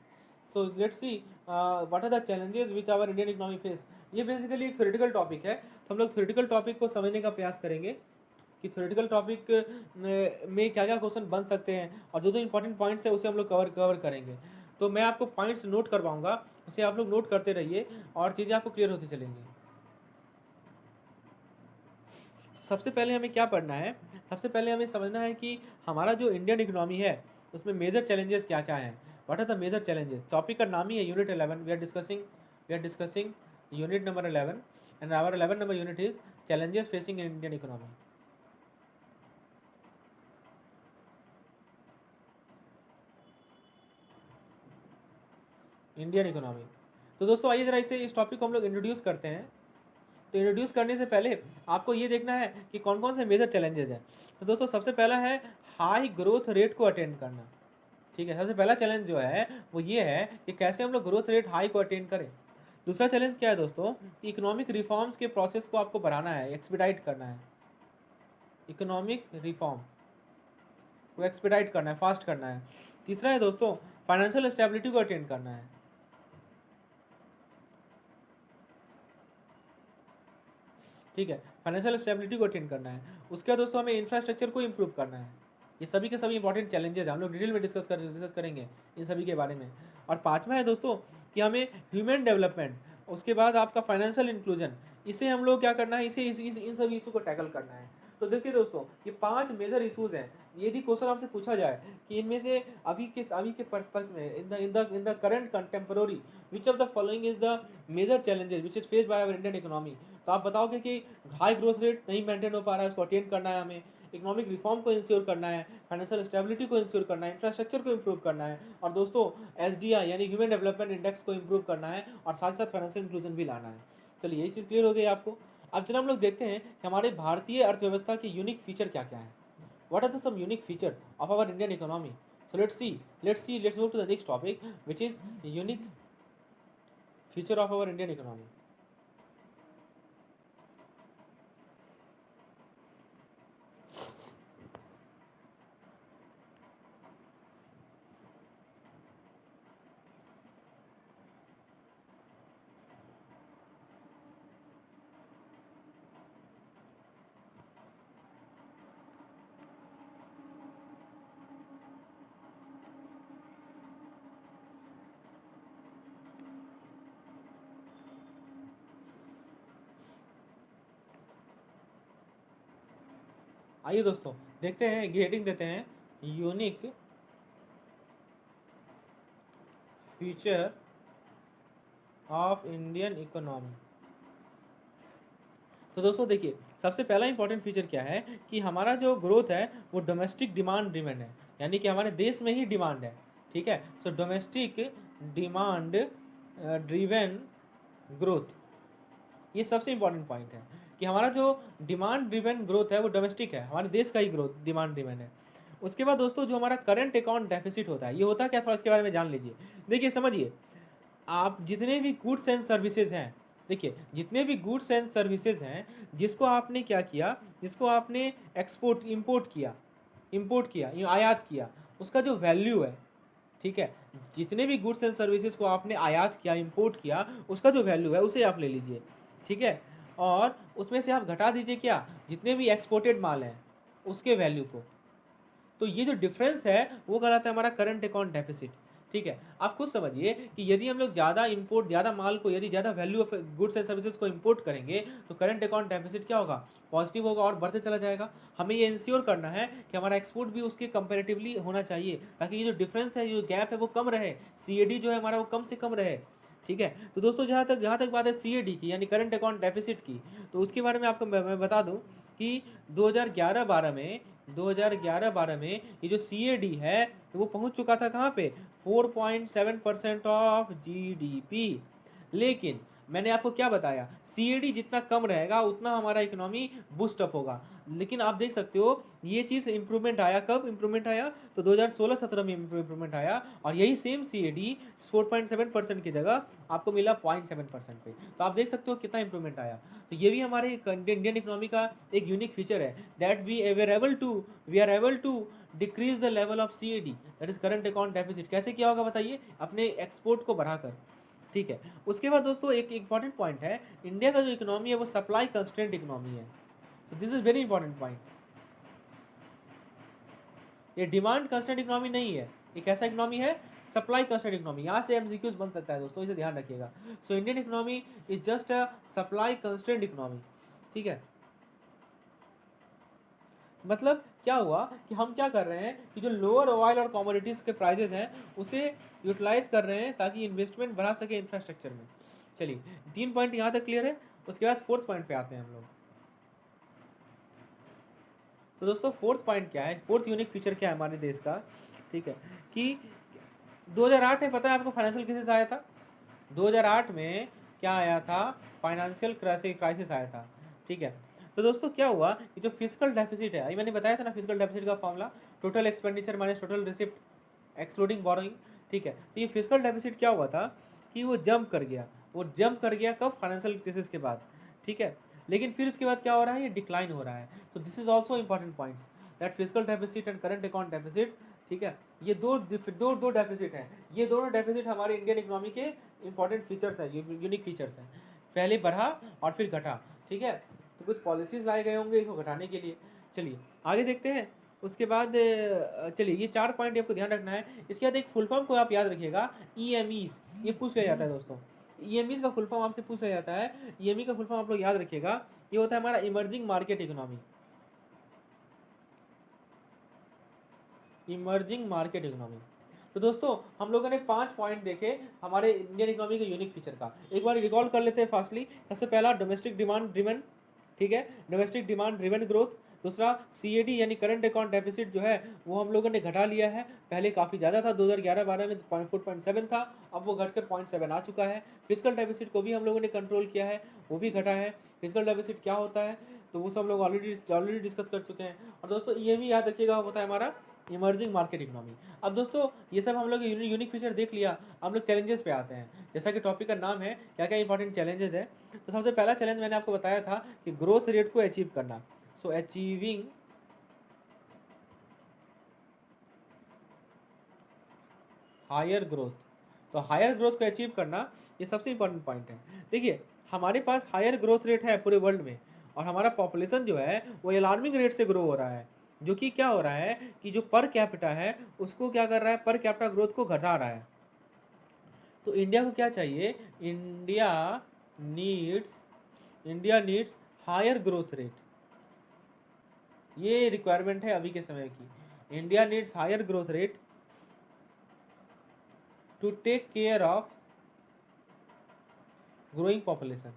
So let's see what are the challenges which our Indian economy face. ये बेसिकली एक थ्योरेटिकल टॉपिक है, तो हम लोग थ्योरेटिकल टॉपिक को समझने का प्रयास करेंगे कि थ्योरेटिकल टॉपिक में क्या क्या क्वेश्चन बन सकते हैं और जो जो इंपॉर्टेंट पॉइंट्स है उसे हम लोग कवर करेंगे। तो मैं आपको पॉइंट्स नोट करवाऊंगा, उसे आप लोग नोट करते रहिए और चीज़ें आपको क्लियर होती चलेंगी। सबसे पहले हमें क्या पढ़ना है, सबसे पहले हमें समझना है कि हमारा जो इंडियन इकोनॉमी है उसमें मेजर चैलेंजेस क्या क्या हैं। What are the major challenges, topic का नाम ही है unit 11। We are discussing unit number 11 and our 11 number unit is challenges facing Indian economy. Indian economy. तो दोस्तों आइए जरा इस टॉपिक को हम लोग इंट्रोड्यूस करते हैं। तो इंट्रोड्यूस करने से पहले आपको ये देखना है कि कौन कौन से मेजर चैलेंजेस हैं। तो दोस्तों सबसे पहला है हाई ग्रोथ रेट को अटेंड करना। ठीक है, सबसे पहला चैलेंज जो है वो ये है कि कैसे हम लोग ग्रोथ रेट हाई को अटेंड करें। दूसरा चैलेंज क्या है दोस्तों, इकोनॉमिक रिफॉर्म्स के प्रोसेस को आपको बढ़ाना है, एक्सपीडाइट करना है। इकोनॉमिक रिफॉर्म को एक्सपीडाइट करना है, फास्ट करना है। तीसरा है दोस्तों फाइनेंशियल स्टेबिलिटी को अटेंड करना है। ठीक है, फाइनेंशियल स्टेबिलिटी को अटेंड करना है। उसके बाद दोस्तों हमें इंफ्रास्ट्रक्चर को इम्प्रूव करना है। ये सभी के सभी इंपॉर्टेंट चैलेंजेस हैं, हम लोग डिटेल में डिस्कस करेंगे इन सभी के बारे में। और पांचवा है दोस्तों कि हमें ह्यूमन डेवलपमेंट, उसके बाद आपका फाइनेंशियल इंक्लूजन, इसे हम लोग क्या करना है, इसे इन सभी इशू को टैकल करना है। तो देखिए दोस्तों, ये 5 मेजर इश्यूज हैं। यदि क्वेश्चन आपसे पूछा जाए कि इनमें से अभी के पर्सपेक्टिव में in the current contemporary which of the following is the major challenges which is faced by our Indian economy, तो आप बताओगे कि हाई ग्रोथ रेट नहीं मेंटेन हो पा रहा है, उसको अटेन करना है हमें, इकोनॉमिक रिफॉर्म को इंश्योर करना है, फाइनेंशियल स्टेबिलिटी को इंश्योर करना है, इंफ्रास्ट्रक्चर को इंप्रूव करना है, और दोस्तों एसडीआई यानी ह्यूमन डेवलपमेंट इंडेक्स को इंप्रूव करना है, और साथ साथ फाइनेंशियल इंक्लूजन भी लाना है। चलिए यही चीज़ क्लियर हो गई आपको। अब चलो हम लोग देखते हैं कि हमारे भारतीय अर्थव्यवस्था के यूनिक फीचर क्या क्या है। What are the some unique feature of our Indian economy? So let's move to the next topic which is unique feature of our Indian economy. आइए दोस्तों देखते हैं, हेडिंग देते हैं unique feature of Indian economy. तो दोस्तों देखिए, सबसे पहला इंपॉर्टेंट फीचर क्या है कि हमारा जो ग्रोथ है वो डोमेस्टिक डिमांड ड्रिवन है, यानी कि हमारे देश में ही डिमांड है। ठीक है, सो डोमेस्टिक डिमांड ड्रिवन ग्रोथ, ये सबसे इंपॉर्टेंट पॉइंट है कि हमारा जो डिमांड ड्रिवन ग्रोथ है वो डोमेस्टिक है, हमारे देश का ही ग्रोथ डिमांड ड्रिवन है। उसके बाद दोस्तों जो हमारा करंट अकाउंट डेफिसिट होता है, ये होता है क्या, थोड़ा इसके बारे में जान लीजिए। देखिए समझिए, आप जितने भी गुड्स एंड सर्विसेज हैं, देखिए जितने भी गुड्स एंड सर्विसेज हैं जिसको आपने क्या किया, जिसको आपने इंपोर्ट किया या आयात किया, उसका जो वैल्यू है, ठीक है, जितने भी गुड्स एंड सर्विसेज को आपने आयात किया, इंपोर्ट किया, उसका जो वैल्यू है उसे आप ले लीजिए। ठीक है, और उसमें से आप घटा दीजिए क्या, जितने भी एक्सपोर्टेड माल हैं उसके वैल्यू को। तो ये जो डिफरेंस है वो कहलाता है हमारा करंट अकाउंट डेफिसिट। ठीक है, आप खुद समझिए कि यदि हम लोग ज़्यादा माल को, यदि ज़्यादा value of goods and services को इंपोर्ट करेंगे तो करंट अकाउंट डेफिसिट क्या होगा, पॉजिटिव होगा और बढ़ते चला जाएगा। हमें ये इंश्योर करना है कि हमारा एक्सपोर्ट भी उसके कंपेरेटिवली होना चाहिए, ताकि ये जो डिफरेंस है, जो गैप है वो कम रहे, सीएडी जो है हमारा वो कम से कम रहे। ठीक है, तो दोस्तों जहाँ तक बात है सीएडी की यानी करंट अकाउंट डेफिसिट की, तो उसके बारे में आपको मैं बता दूं कि 2011-12 में ये जो सी है वो पहुंच चुका था कहाँ पे, 4.7% ऑफ जीडीपी। लेकिन मैंने आपको क्या बताया, सी जितना कम रहेगा उतना हमारा इकोनॉमी बूस्ट अप होगा। लेकिन आप देख सकते हो ये चीज़ इंप्रूवमेंट आया, कब इंप्रूवमेंट आया, तो 2016-17 में इंप्रूवमेंट आया, और यही सेम सी 4.7% की जगह आपको मिला 0.7% पे। तो आप देख सकते हो कितना इंप्रूवमेंट आया। तो ये भी हमारे इंडियन इकोनॉमी का एक यूनिक फीचर है, that we are able to decrease the level of C that is current account deficit. कैसे किया होगा बताइए, अपने एक्सपोर्ट को बढ़ाकर। ठीक है, उसके बाद दोस्तों एक इंपॉर्टेंट पॉइंट है, इंडिया का जो इकोनॉमी है वो सप्लाई कंस्ट्रेंट इकोनॉमी है। तो this is very important point, ये डिमांड कंस्ट्रेंट इकोनॉमी नहीं है, एक ऐसा इकोनॉमी है सप्लाई कंस्ट्रेंट इकोनॉमी। यहाँ से एमसीक्यूज बन सकता है दोस्तों, इसे ध्यान रखिएगा। So Indian economy is just a supply constraint economy. ठीक है, मतलब क्या हुआ कि हम क्या कर रहे हैं कि जो लोअर ऑयल और कमोडिटीज के प्राइसेस हैं उसे यूटिलाइज कर रहे हैं ताकि इन्वेस्टमेंट बढ़ा सके इंफ्रास्ट्रक्चर में। चलिए 3 पॉइंट यहाँ तक क्लियर है। उसके बाद फोर्थ पॉइंट पे आते हैं हम लोग। तो दोस्तों फोर्थ पॉइंट क्या है, फोर्थ यूनिक फीचर क्या है हमारे देश का, ठीक है, कि 2008 में पता है आपको फाइनेंशियल क्राइसिस आया था। 2008 में क्या आया था, फाइनेंशियल क्राइसिस आया था। ठीक है, तो दोस्तों क्या हुआ कि जो फिजिकल डेफिसिट है, मैंने बताया था ना फिजिकल डेफिसिट का formula, total expenditure minus total receipt excluding borrowing. ठीक है, तो ये फिजिकल डेफिसिट क्या हुआ था कि वो जंप कर गया, कब, फाइनेंशियल क्राइसिस के बाद। ठीक है, लेकिन फिर उसके बाद क्या हो रहा है, ये डिक्लाइन हो रहा है। तो this is also important points, that physical deficit and current account deficit. ठीक है, ये दो डेफिसिट हैं, ये दोनों डेफिसिट हमारे इंडियन इकोनॉमी के इंपॉर्टेंट फीचर्स हैं, यूनिक फीचर्स हैं। पहले बढ़ा और फिर घटा। ठीक है, तो कुछ पॉलिसीज लाए गए होंगे इसको घटाने के लिए। चलिए आगे देखते हैं। उसके बाद चलिए ये 4 पॉइंट आपको ध्यान रखना है। इसके बाद एक फुल फॉर्म को आप याद रखिएगा, ईएमईज, ये पूछ लिया जाता है दोस्तों। ईएमईज का फुल फॉर्म आपसे पूछ लिया जाता है, ईएमई का फुल फॉर्म आप लोग याद रखिएगा, ये होता है हमारा emerging market economy. Emerging market economy. तो दोस्तों हम लोगों ने 5 पॉइंट देखे हमारे इंडियन इकोनॉमी के यूनिक फीचर का। एक बार रिकॉल कर लेते हैं फास्टली। सबसे पहला डोमेस्टिक डिमांड ड्रिवन, ठीक है, डोमेस्टिक डिमांड ड्रिवन ग्रोथ। दूसरा सीएडी यानी करंट अकाउंट डेफिसिट जो है वो हम लोगों ने घटा लिया है। पहले काफ़ी ज़्यादा था, 2011-12 में 0.4-0.7 था, अब वो घटकर 0.7 आ चुका है। फिजिकल डेफिसिट को भी हम लोगों ने कंट्रोल किया है, वो भी घटा है। फिजिकल डेफिसिट क्या होता है तो वो सब लोग ऑलरेडी डिस्कस कर चुके हैं। और दोस्तों ये भी याद रखिएगा होता है हमारा इमर्जिंग मार्केट इकोनॉमी। अब दोस्तों ये सब हम लोग यूनिक फीचर देख लिया, हम लोग चैलेंजेस पे आते हैं। जैसा कि टॉपिक का नाम है क्या क्या इंपॉर्टेंट चैलेंजेस है, तो सबसे पहला चैलेंज मैंने आपको बताया था कि ग्रोथ रेट को अचीव करना। सो अचीविंग हायर ग्रोथ, तो हायर ग्रोथ को अचीव करना ये सबसे इंपॉर्टेंट पॉइंट है। देखिए हमारे पास हायर ग्रोथ रेट है पूरे वर्ल्ड में, और हमारा पॉपुलेशन जो है वो अलार्मिंग रेट से ग्रो हो रहा है, जो कि क्या हो रहा है कि जो पर कैपिटा है उसको क्या कर रहा है, पर कैपिटा ग्रोथ को घटा रहा है। तो इंडिया को क्या चाहिए, India needs higher growth rate, ये रिक्वायरमेंट है अभी के समय की। India needs higher growth rate to take care of growing population.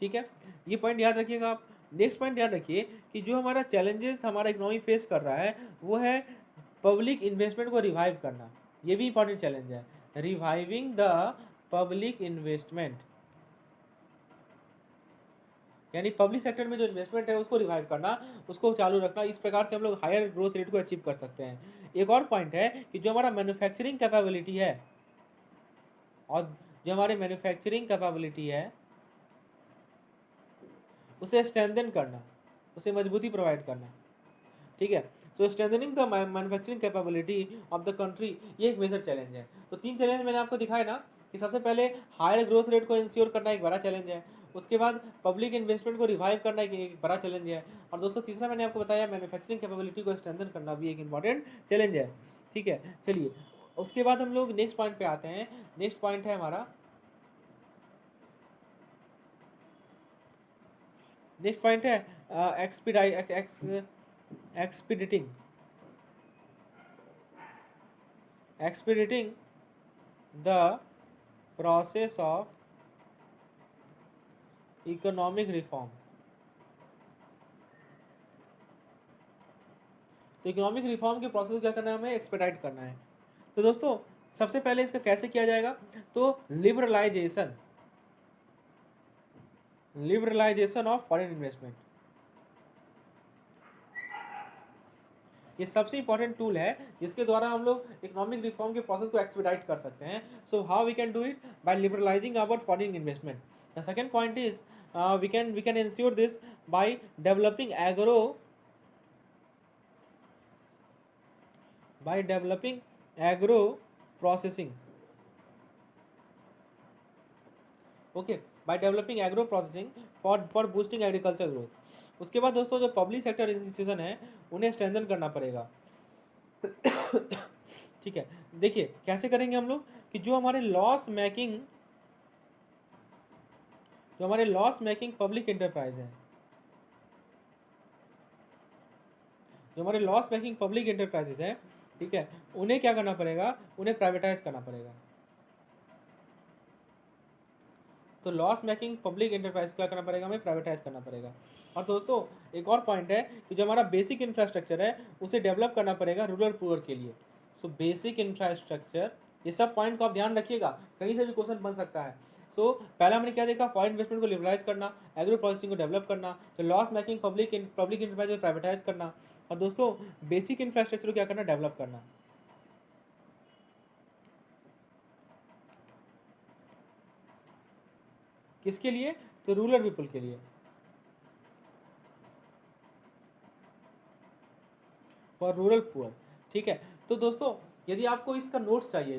ठीक है, ये पॉइंट याद रखिएगा आप। नेक्स्ट पॉइंट याद रखिए कि जो हमारा चैलेंजेस हमारा इकोनॉमी फेस कर रहा है वो है पब्लिक इन्वेस्टमेंट को रिवाइव करना। ये भी इंपॉर्टेंट चैलेंज है, रिवाइविंग द पब्लिक इन्वेस्टमेंट, यानी पब्लिक सेक्टर में जो इन्वेस्टमेंट है उसको रिवाइव करना, उसको चालू रखना। इस प्रकार से हम लोग हायर ग्रोथ रेट को अचीव कर सकते हैं। एक और पॉइंट है कि जो हमारा मैन्युफैक्चरिंग कैपेबिलिटी है, और जो हमारे मैन्युफैक्चरिंग कैपेबिलिटी है उसे स्ट्रेंथन करना, उसे मजबूती प्रोवाइड करना। ठीक है, so strengthening the manufacturing capability of the country, ये एक मेजर चैलेंज है। तो 3 चैलेंज मैंने आपको दिखाया ना, कि सबसे पहले हायर ग्रोथ रेट को इंश्योर करना एक बड़ा चैलेंज है, उसके बाद पब्लिक इन्वेस्टमेंट को रिवाइव करना एक बड़ा चैलेंज है, और दोस्तों तीसरा मैंने आपको बताया मैन्युफैक्चरिंग कैपेबिलिटी को स्ट्रेंथन करना भी एक इंपॉर्टेंट चैलेंज है। ठीक है, चलिए उसके बाद हम लोग नेक्स्ट पॉइंट पे आते हैं। नेक्स्ट पॉइंट है हमारा, नेक्स्ट पॉइंट है expediting the process of economic reform. तो इकोनॉमिक रिफॉर्म के प्रोसेस क्या करना है, हमें एक्सपेडाइट करना है। तो दोस्तों सबसे पहले इसका कैसे किया जाएगा, तो लिबरलाइजेशन ऑफ फॉरेन इन्वेस्टमेंट, ये सबसे इंपॉर्टेंट टूल है जिसके द्वारा हम लोग इकोनॉमिक रिफॉर्म के प्रोसेस को एक्सपेडाइट कर सकते हैं। So how we can do it, by liberalizing our foreign investment. The second point is we can ensure this by developing agro processing, okay, by developing agro processing for boosting agriculture growth. उसके बाद दोस्तों जो public sector institution है उन्हें strengthen करना पड़ेगा। ठीक है, देखिए कैसे करेंगे हम लोग कि जो हमारे लॉस मेकिंग पब्लिक एंटरप्राइज है, जो हमारे लॉस मेकिंग पब्लिक एंटरप्राइजेस हैं, ठीक है, उन्हें क्या करना पड़ेगा, उन्हें प्राइवेटाइज करना पड़ेगा। तो लॉस मेकिंग पब्लिक एंटरप्राइज क्या करना पड़ेगा, हमें प्राइवेटाइज करना पड़ेगा। और दोस्तों एक और पॉइंट है कि जो हमारा बेसिक इंफ्रास्ट्रक्चर है उसे डेवलप करना पड़ेगा रूरल पुअर के लिए। सो बेसिक इंफ्रास्ट्रक्चर, ये सब पॉइंट को आप ध्यान रखिएगा, कहीं से भी क्वेश्चन बन सकता है। सो पहला हमने क्या देखा, फॉरेन इन्वेस्टमेंट को लिबरलाइज करना, एग्रो प्रोसेसिंग को डेवलप करना, तो लॉस मेकिंग पब्लिक एंटरप्राइज को प्राइवेटाइज करना, और दोस्तों बेसिक इंफ्रास्ट्रक्चर को क्या करना, डेवलप करना। किसके लिए, तो रूरल पीपल के लिए, फॉर रूरल पुअर। ठीक है, तो दोस्तों यदि आपको इसका नोट्स चाहिए,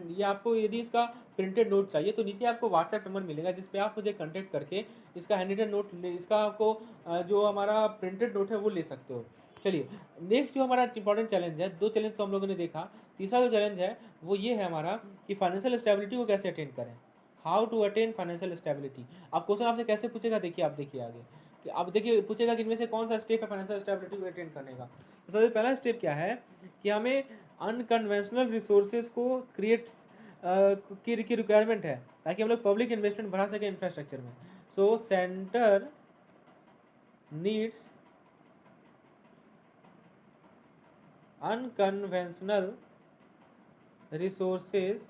ये आपको यदि इसका प्रिंटेड नोट चाहिए तो नीचे आपको व्हाट्सएप नंबर मिलेगा जिस पे आप मुझे कांटेक्ट करके इसका हैंडरिटन नोट इसका आपको जो हमारा प्रिंटेड नोट है वो ले सकते हो। चलिए नेक्स्ट जो हमारा इंपॉर्टेंट चैलेंज है, 2 चैलेंज तो हम लोगों ने देखा, तीसरा जो चैलेंज है वो ये है हमारा कि फाइनेंशियल स्टेबिलिटी को कैसे अटेंड करें। How to attain financial stability. अब क्वेश्चन आपसे कैसे पूछेगा, देखिए आप देखिए आगे कि अब देखिए पूछेगा कि इनमें से कौन सा स्टेप है फाइनेंशियल स्टेबिलिटी को अटेन करने का। तो सबसे पहला स्टेप क्या है कि हमें अनकन्वेंशनल रिसोर्सेज को क्रिएट की रिक्वायरमेंट है ताकि हम लोग पब्लिक इन्वेस्टमेंट बढ़ा सके इंफ्रास्ट्रक्चर में। So centre needs unconventional resources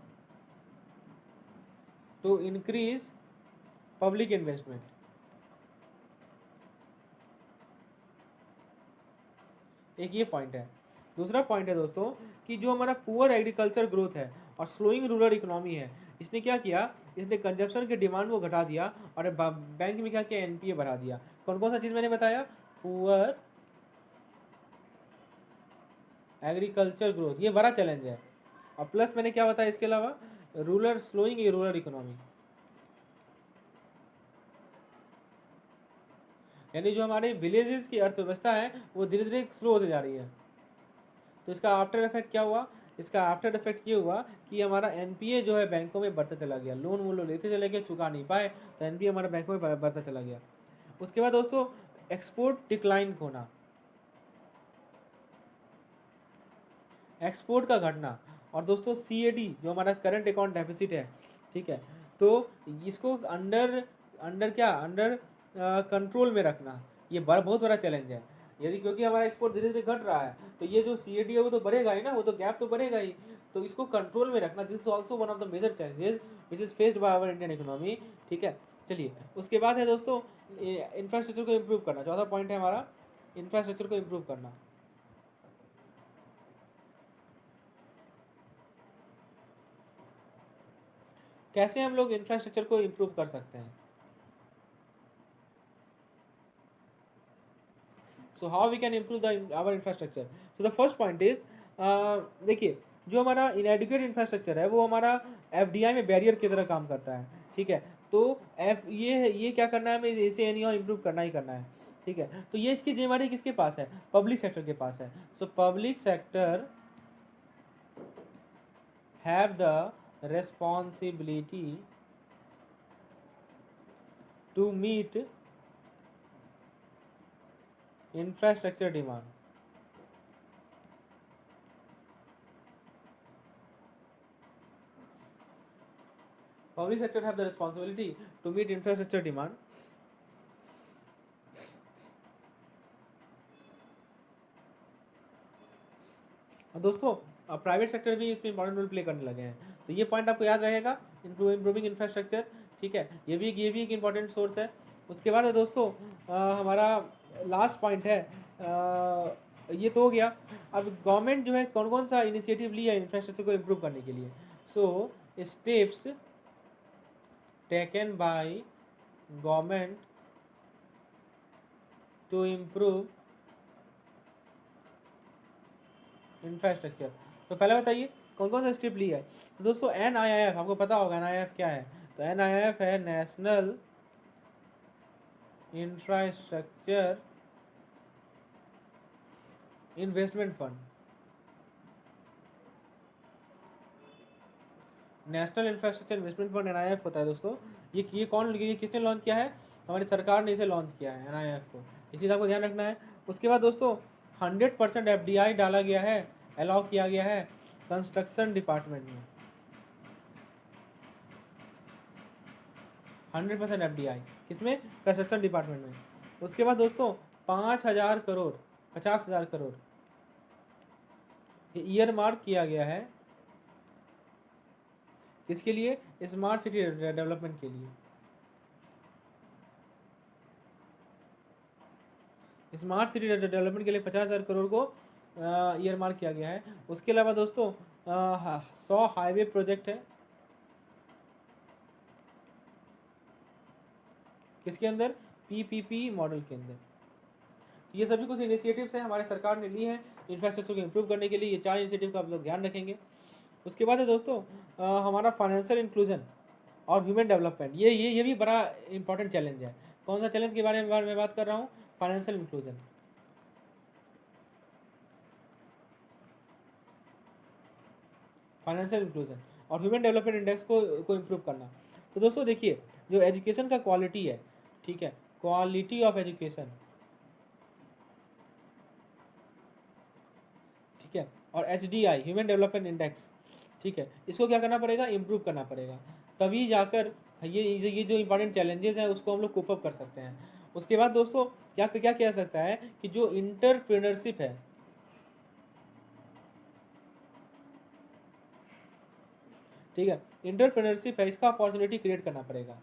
to increase public investment. एक ये पॉइंट है। दूसरा पॉइंट है दोस्तों कि जो हमारा पुअर एग्रीकल्चर ग्रोथ है और स्लोइंग रूरल इकोनॉमी है, इसने क्या किया, इसने कंजप्शन के डिमांड को घटा दिया और बैंक में क्या किया, एनपीए बढ़ा दिया। कौन कौन सा चीज मैंने बताया, पुअर एग्रीकल्चर ग्रोथ, ये बड़ा चैलेंज है। और प्लस मैंने क्या बताया इसके अलावा, रूरल स्लोइंग रूरल इकोनॉमी, यानी जो हमारे विलेजेस की अर्थव्यवस्था है वो धीरे धीरे स्लो होती जा रही है। तो इसका आफ्टर इफेक्ट क्या हुआ, इसका आफ्टर इफेक्ट ये हुआ कि हमारा एनपीए जो है बैंकों में बढ़ता चला गया, लोन वो लोग लेते चले गए, चुका नहीं पाए, तो एनपीए हमारे बैंकों में बढ़ता चला गया। उसके बाद दोस्तों एक्सपोर्ट डिक्लाइन होना, एक्सपोर्ट का घटना, और दोस्तों सीएडी जो हमारा करंट अकाउंट डेफिसिट है, ठीक है, तो इसको अंडर अंडर क्या अंडर कंट्रोल में रखना, ये बहुत बड़ा चैलेंज है। यदि क्योंकि हमारा एक्सपोर्ट धीरे धीरे घट रहा है तो ये जो सीएडी है वो तो बढ़ेगा ही ना, वो तो गैप तो बढ़ेगा ही, तो इसको कंट्रोल में रखना, this is also one of the major challenges which is faced by our Indian economy. ठीक है, चलिए उसके बाद है दोस्तों इंफ्रास्ट्रक्चर को इम्प्रूव करना, चौथा पॉइंट है हमारा इंफ्रास्ट्रक्चर को इम्प्रूव करना। कैसे हम लोग इंफ्रास्ट्रक्चर को इम्प्रूव कर सकते हैं, so how we can improve the our infrastructure. So the first point is, देखिए जो हमारा इनएडिक्वेट इंफ्रास्ट्रक्चर है वो हमारा एफडीआई में बैरियर की तरह काम करता है। ठीक है, तो एफ ये क्या करना है, हमें इसे एनी हाउ इम्प्रूव करना ही करना है। ठीक है, तो ये इसकी जिम्मेदारी किसके पास है, पब्लिक सेक्टर के पास है। So public sector have the responsibility to meet infrastructure demand। Public sector have the responsibility to meet infrastructure demand। और दोस्तों प्राइवेट सेक्टर भी इसमें इंपॉर्टेंट रोल प्ले करने लगे हैं, तो ये पॉइंट आपको याद रहेगा, इम्प्रूविंग इंफ्रास्ट्रक्चर। ठीक है, ये भी एक इंपॉर्टेंट सोर्स है। उसके बाद है दोस्तों हमारा लास्ट पॉइंट है, ये तो हो गया। अब गवर्नमेंट जो है कौन कौन सा इनिशिएटिव लिया है इंफ्रास्ट्रक्चर को इम्प्रूव करने के लिए। So steps taken by government to improve infrastructure. तो पहले बताइए कौन कौन सा स्टेप लिया है। तो दोस्तों एनआईएफ, आपको पता होगा एनआईएफ क्या है, तो एनआईएफ है national infrastructure investment fund. National infrastructure investment fund NIF होता है दोस्तों। ये किसने लॉन्च किया है, हमारी सरकार ने इसे लॉन्च किया है एनआईएफ को, इसी बात को ध्यान रखना है। उसके बाद दोस्तों 100% एफडीआई डाला गया है, अलाउ किया गया है कंस्ट्रक्शन डिपार्टमेंट में, 100% एफडीआई किसमें, कंस्ट्रक्शन डिपार्टमेंट में। उसके बाद दोस्तों 5,000 करोड़ 50,000 करोड़ ये ईयर मार्क किया गया है किसके लिए, स्मार्ट सिटी डेवलपमेंट के लिए। स्मार्ट सिटी डेवलपमेंट के लिए 50,000 करोड़ को ईयर मार्क किया गया है। उसके अलावा दोस्तों 100 हाईवे प्रोजेक्ट है किसके अंदर, पीपीपी मॉडल के अंदर। ये सभी कुछ इनिशिएटिव्स हैं हमारे सरकार ने ली हैं इंफ्रास्ट्रक्चर को इम्प्रूव करने के लिए, ये 4 इनिशिएटिव का आप लोग ध्यान रखेंगे। उसके बाद है दोस्तों हमारा फाइनेंशियल इंक्लूजन और ह्यूमन डेवलपमेंट, ये भी बड़ा इंपॉर्टेंट चैलेंज है। कौन सा चैलेंज के बारे में मैं बात कर रहा हूँ, फाइनेंशियल इंक्लूजन। फाइनेंशियल इंक्लूजन और ह्यूमन डेवलपमेंट इंडेक्स को इम्प्रूव करना। तो दोस्तों देखिए, जो एजुकेशन का क्वालिटी है, ठीक है, क्वालिटी ऑफ एजुकेशन, ठीक है, और HDI ह्यूमन डेवलपमेंट इंडेक्स, ठीक है, इसको क्या करना पड़ेगा, इम्प्रूव करना पड़ेगा, तभी जाकर ये जो इंपॉर्टेंट चैलेंजेस हैं उसको हम लोग कोप अप कर सकते हैं। उसके बाद दोस्तों क्या क्या किया सकता है कि जो इंटरप्रेन्योरशिप है, ठीक है, इंटरप्रेन्योरशिप है, इसका अपॉर्चुनिटी क्रिएट करना पड़ेगा।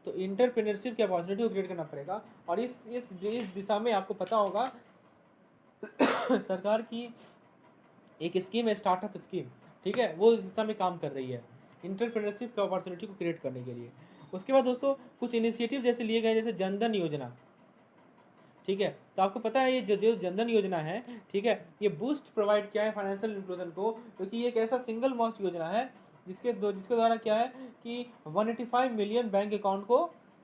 तो इंटरप्रेन्योरशिप की अपॉर्चुनिटी को क्रिएट करना पड़ेगा, और इस दिशा में आपको पता होगा सरकार की एक स्कीम है, स्टार्टअप स्कीम, ठीक है, वो इस दिशा में काम कर रही है इंटरप्रेन्योरशिप की अपॉर्चुनिटी को क्रिएट करने के लिए। उसके बाद दोस्तों कुछ इनिशिएटिव जैसे लिए गए, जैसे जनधन योजना, ठीक है, तो आपको पता है ये जो जनधन योजना है, ठीक है, ये बूस्ट प्रोवाइड किया है फाइनेंशियल इंक्लूजन को, क्योंकि ये एक ऐसा सिंगल मोस्ट योजना है जिसके द्वारा क्या है कि 185 मिलियन बैंक अकाउंट को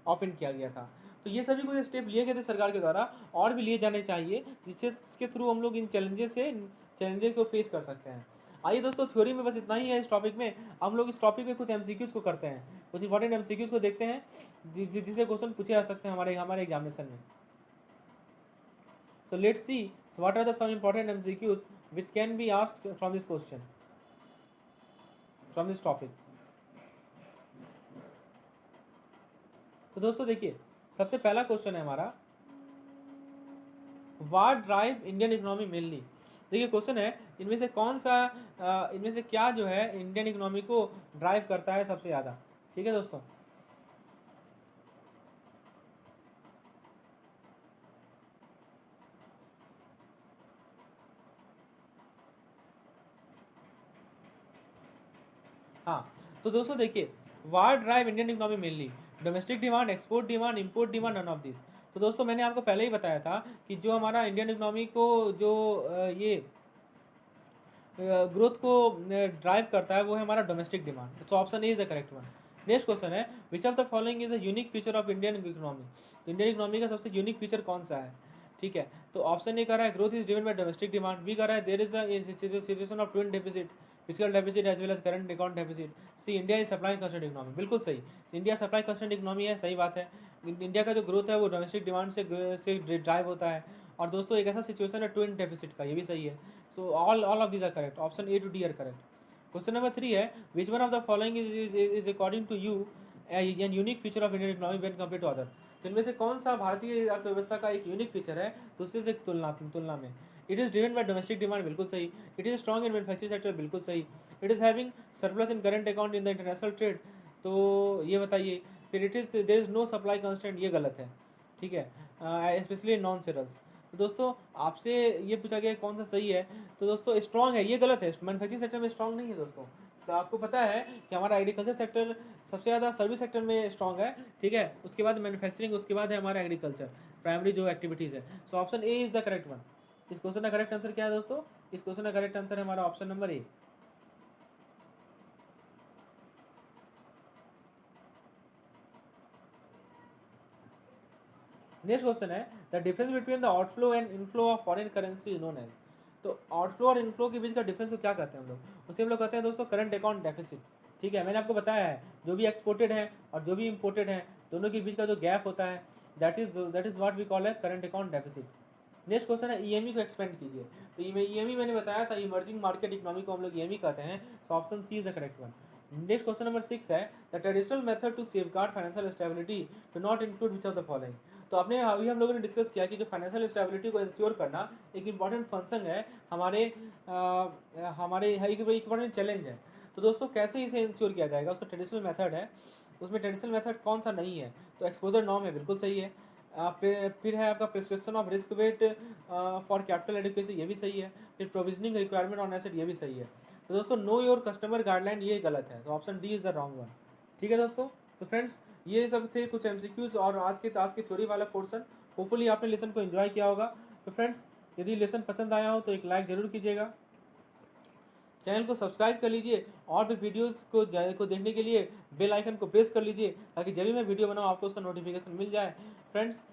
ओपन किया गया था। तो ये सभी कुछ स्टेप लिए गए थे सरकार के द्वारा, और भी लिए जाने चाहिए, जिसके थ्रू हम लोग इन चैलेंजेस को फेस कर सकते हैं। आइए दोस्तों, थ्योरी में बस इतना ही है इस टॉपिक में। हम लोग इस टॉपिक में कुछ एमसीक्यूज को करते हैं, कुछ इंपॉर्टेंट एमसीक्यूज को देखते हैं जिसे क्वेश्चन पूछे जा सकते हैं हमारे हमारे एग्जामिनेशन में। So let's see, so what are the some important MCQs which can be asked from this question, from this topic. तो दोस्तों देखिए, सबसे पहला क्वेश्चन है हमारा, what drive Indian economy mainly. देखिए क्वेश्चन है, इनमें से कौन सा इनमें से क्या जो है इंडियन इकोनॉमी को ड्राइव करता है सबसे ज़्यादा, ठीक है दोस्तों। हाँ, तो दोस्तों देखिए, what drive Indian economy mainly, domestic demand, export demand, import demand, none of this. तो दोस्तों मैंने आपको पहले ही बताया था कि जो हमारा इंडियन इकोनॉमी को जो ये ग्रोथ को ड्राइव करता है वो है हमारा डोमेस्टिक डिमांड। तो option A is the correct one. Next question है, which of the following is a unique feature of Indian economy. तो इंडियन इकोनॉमी का सबसे यूनिक फीचर कौन सा है, ठीक है। तो ऑप्शन ए कर रहा है growth is driven by domestic demand, B कर रहा है there is a situation of twin deficit, physical deficit as well as current account deficit, C India is supply constraint economy. बिल्कुल सही, इंडिया सप्लाई कंस्ट्रेंट इकोनॉमी है, सही बात है। India का जो ग्रोथ है वो डोमेस्टिक डिमांड से ड्राइव होता है, और दोस्तों एक ऐसा सिचुएशन है ट्विन डेफिसिट का, ये भी सही है। So all of these are correct. Option A to D are correct. Question number 3 है, which one of the following is according to you a unique feature of Indian economy when compared to other। तो इनमें से कौन सा भारतीय अर्थव्यवस्था का एक यूनिक फीचर है दूसरे से तुलना में। It is driven by domestic demand, बिल्कुल सही। It is strong in manufacturing sector, बिल्कुल सही। It is having surplus in current account in the international trade, तो ये बताइए। फिर it is there is no supply constraint, ये गलत है, ठीक है, स्पेशली नॉन सेरल्स। तो दोस्तों आपसे ये पूछा गया कौन सा सही है, तो दोस्तों स्ट्रॉन्ग है, ये गलत है, मैन्युफैक्चरिंग सेक्टर में स्ट्रॉन्ग नहीं है दोस्तों। तो आपको पता है कि हमारा एग्रीकल्चर सेक्टर सबसे ज़्यादा सर्विस सेक्टर में स्ट्रॉन्ग है, ठीक है, उसके बाद मैन्युफैक्चरिंग, उसके बाद है हमारा एग्रीकल्चर, प्राइमरी जो एक्टिविटीज़ है। So option A is the correct one. इस क्वेश्चन का करेक्ट आंसर क्या है दोस्तों, इस क्वेश्चन का करेक्ट आंसर है हमारा option number A. Next question है, the difference between the outflow and inflow of foreign currency is known as. तो आउटफ्लो और इनफ्लो के बीच का डिफरेंस को क्या कहते हैं हम लोग, उसे हम लोग कहते हैं दोस्तों करंट अकाउंट डेफिसिट, ठीक है। मैंने आपको बताया है जो भी एक्सपोर्टेड है और जो भी इंपोर्टेड है दोनों के बीच का जो गैप होता है that is what we call as current account deficit. Next question है, ईएमई को एक्सपेंड कीजिए। तो ईएमई मैंने बताया था इमर्जिंग मार्केट इकोनॉमी को हम लोग ईएमई कहते हैं, तो option C is the correct one. Next question number 6 है, the traditional method to safeguard financial stability do not include which of the following. तो आपने अभी हम लोगों ने डिस्कस किया कि जो फाइनेंशियल स्टेबिलिटी को इंश्योर करना एक इंपॉर्टेंट फंक्शन है हमारे हमारे एक इंपॉर्टेंट चैलेंज है। तो दोस्तों कैसे इसे इंश्योर किया जाएगा, उसका ट्रेडिशनल मेथड है, उसमें ट्रेडिशनल मेथड कौन सा नहीं है, तो एक्सपोजर नॉर्म है, बिल्कुल सही है। फिर है आपका prescription of risk wait for capital adequacy, ये भी सही है। फिर प्रोविजनिंग रिक्वायरमेंट ऑन एसेट, ये भी सही है। तो दोस्तों नो योर कस्टमर गाइडलाइन ये गलत है, तो option D is the wrong one, ठीक है दोस्तों। तो फ्रेंड्स ये सब थे कुछ एमसीक्यूज और आज के थ्योरी वाला पोर्शन। होपफुली आपने लेसन को एंजॉय किया होगा। तो फ्रेंड्स यदि लेसन पसंद आया हो तो एक लाइक जरूर कीजिएगा, चैनल को सब्सक्राइब कर लीजिए, और भी वीडियोस को देखने के लिए बेल आइकन को प्रेस कर लीजिए, ताकि जब भी मैं वीडियो बनाऊँ आपको उसका नोटिफिकेशन मिल जाए। फ्रेंड्स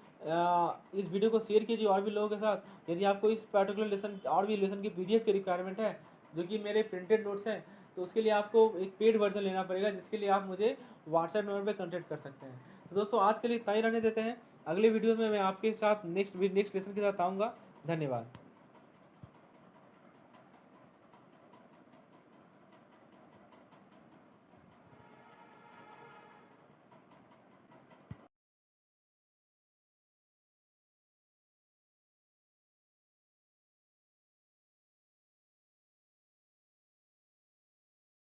इस वीडियो को शेयर कीजिए और भी लोगों के साथ। यदि आपको इस पर्टिकुलर लेसन और भी लेसन की पीडीएफ की रिक्वायरमेंट है जो कि मेरे प्रिंटेड नोट्स हैं, तो उसके लिए आपको एक पेड वर्जन लेना पड़ेगा, जिसके लिए आप मुझे व्हाट्सएप नंबर पे कॉन्टैक्ट कर सकते हैं। तो दोस्तों आज के लिए इतना ही रहने देते हैं, अगले वीडियोज़ में मैं आपके साथ नेक्स्ट लेसन के साथ आऊँगा। धन्यवाद।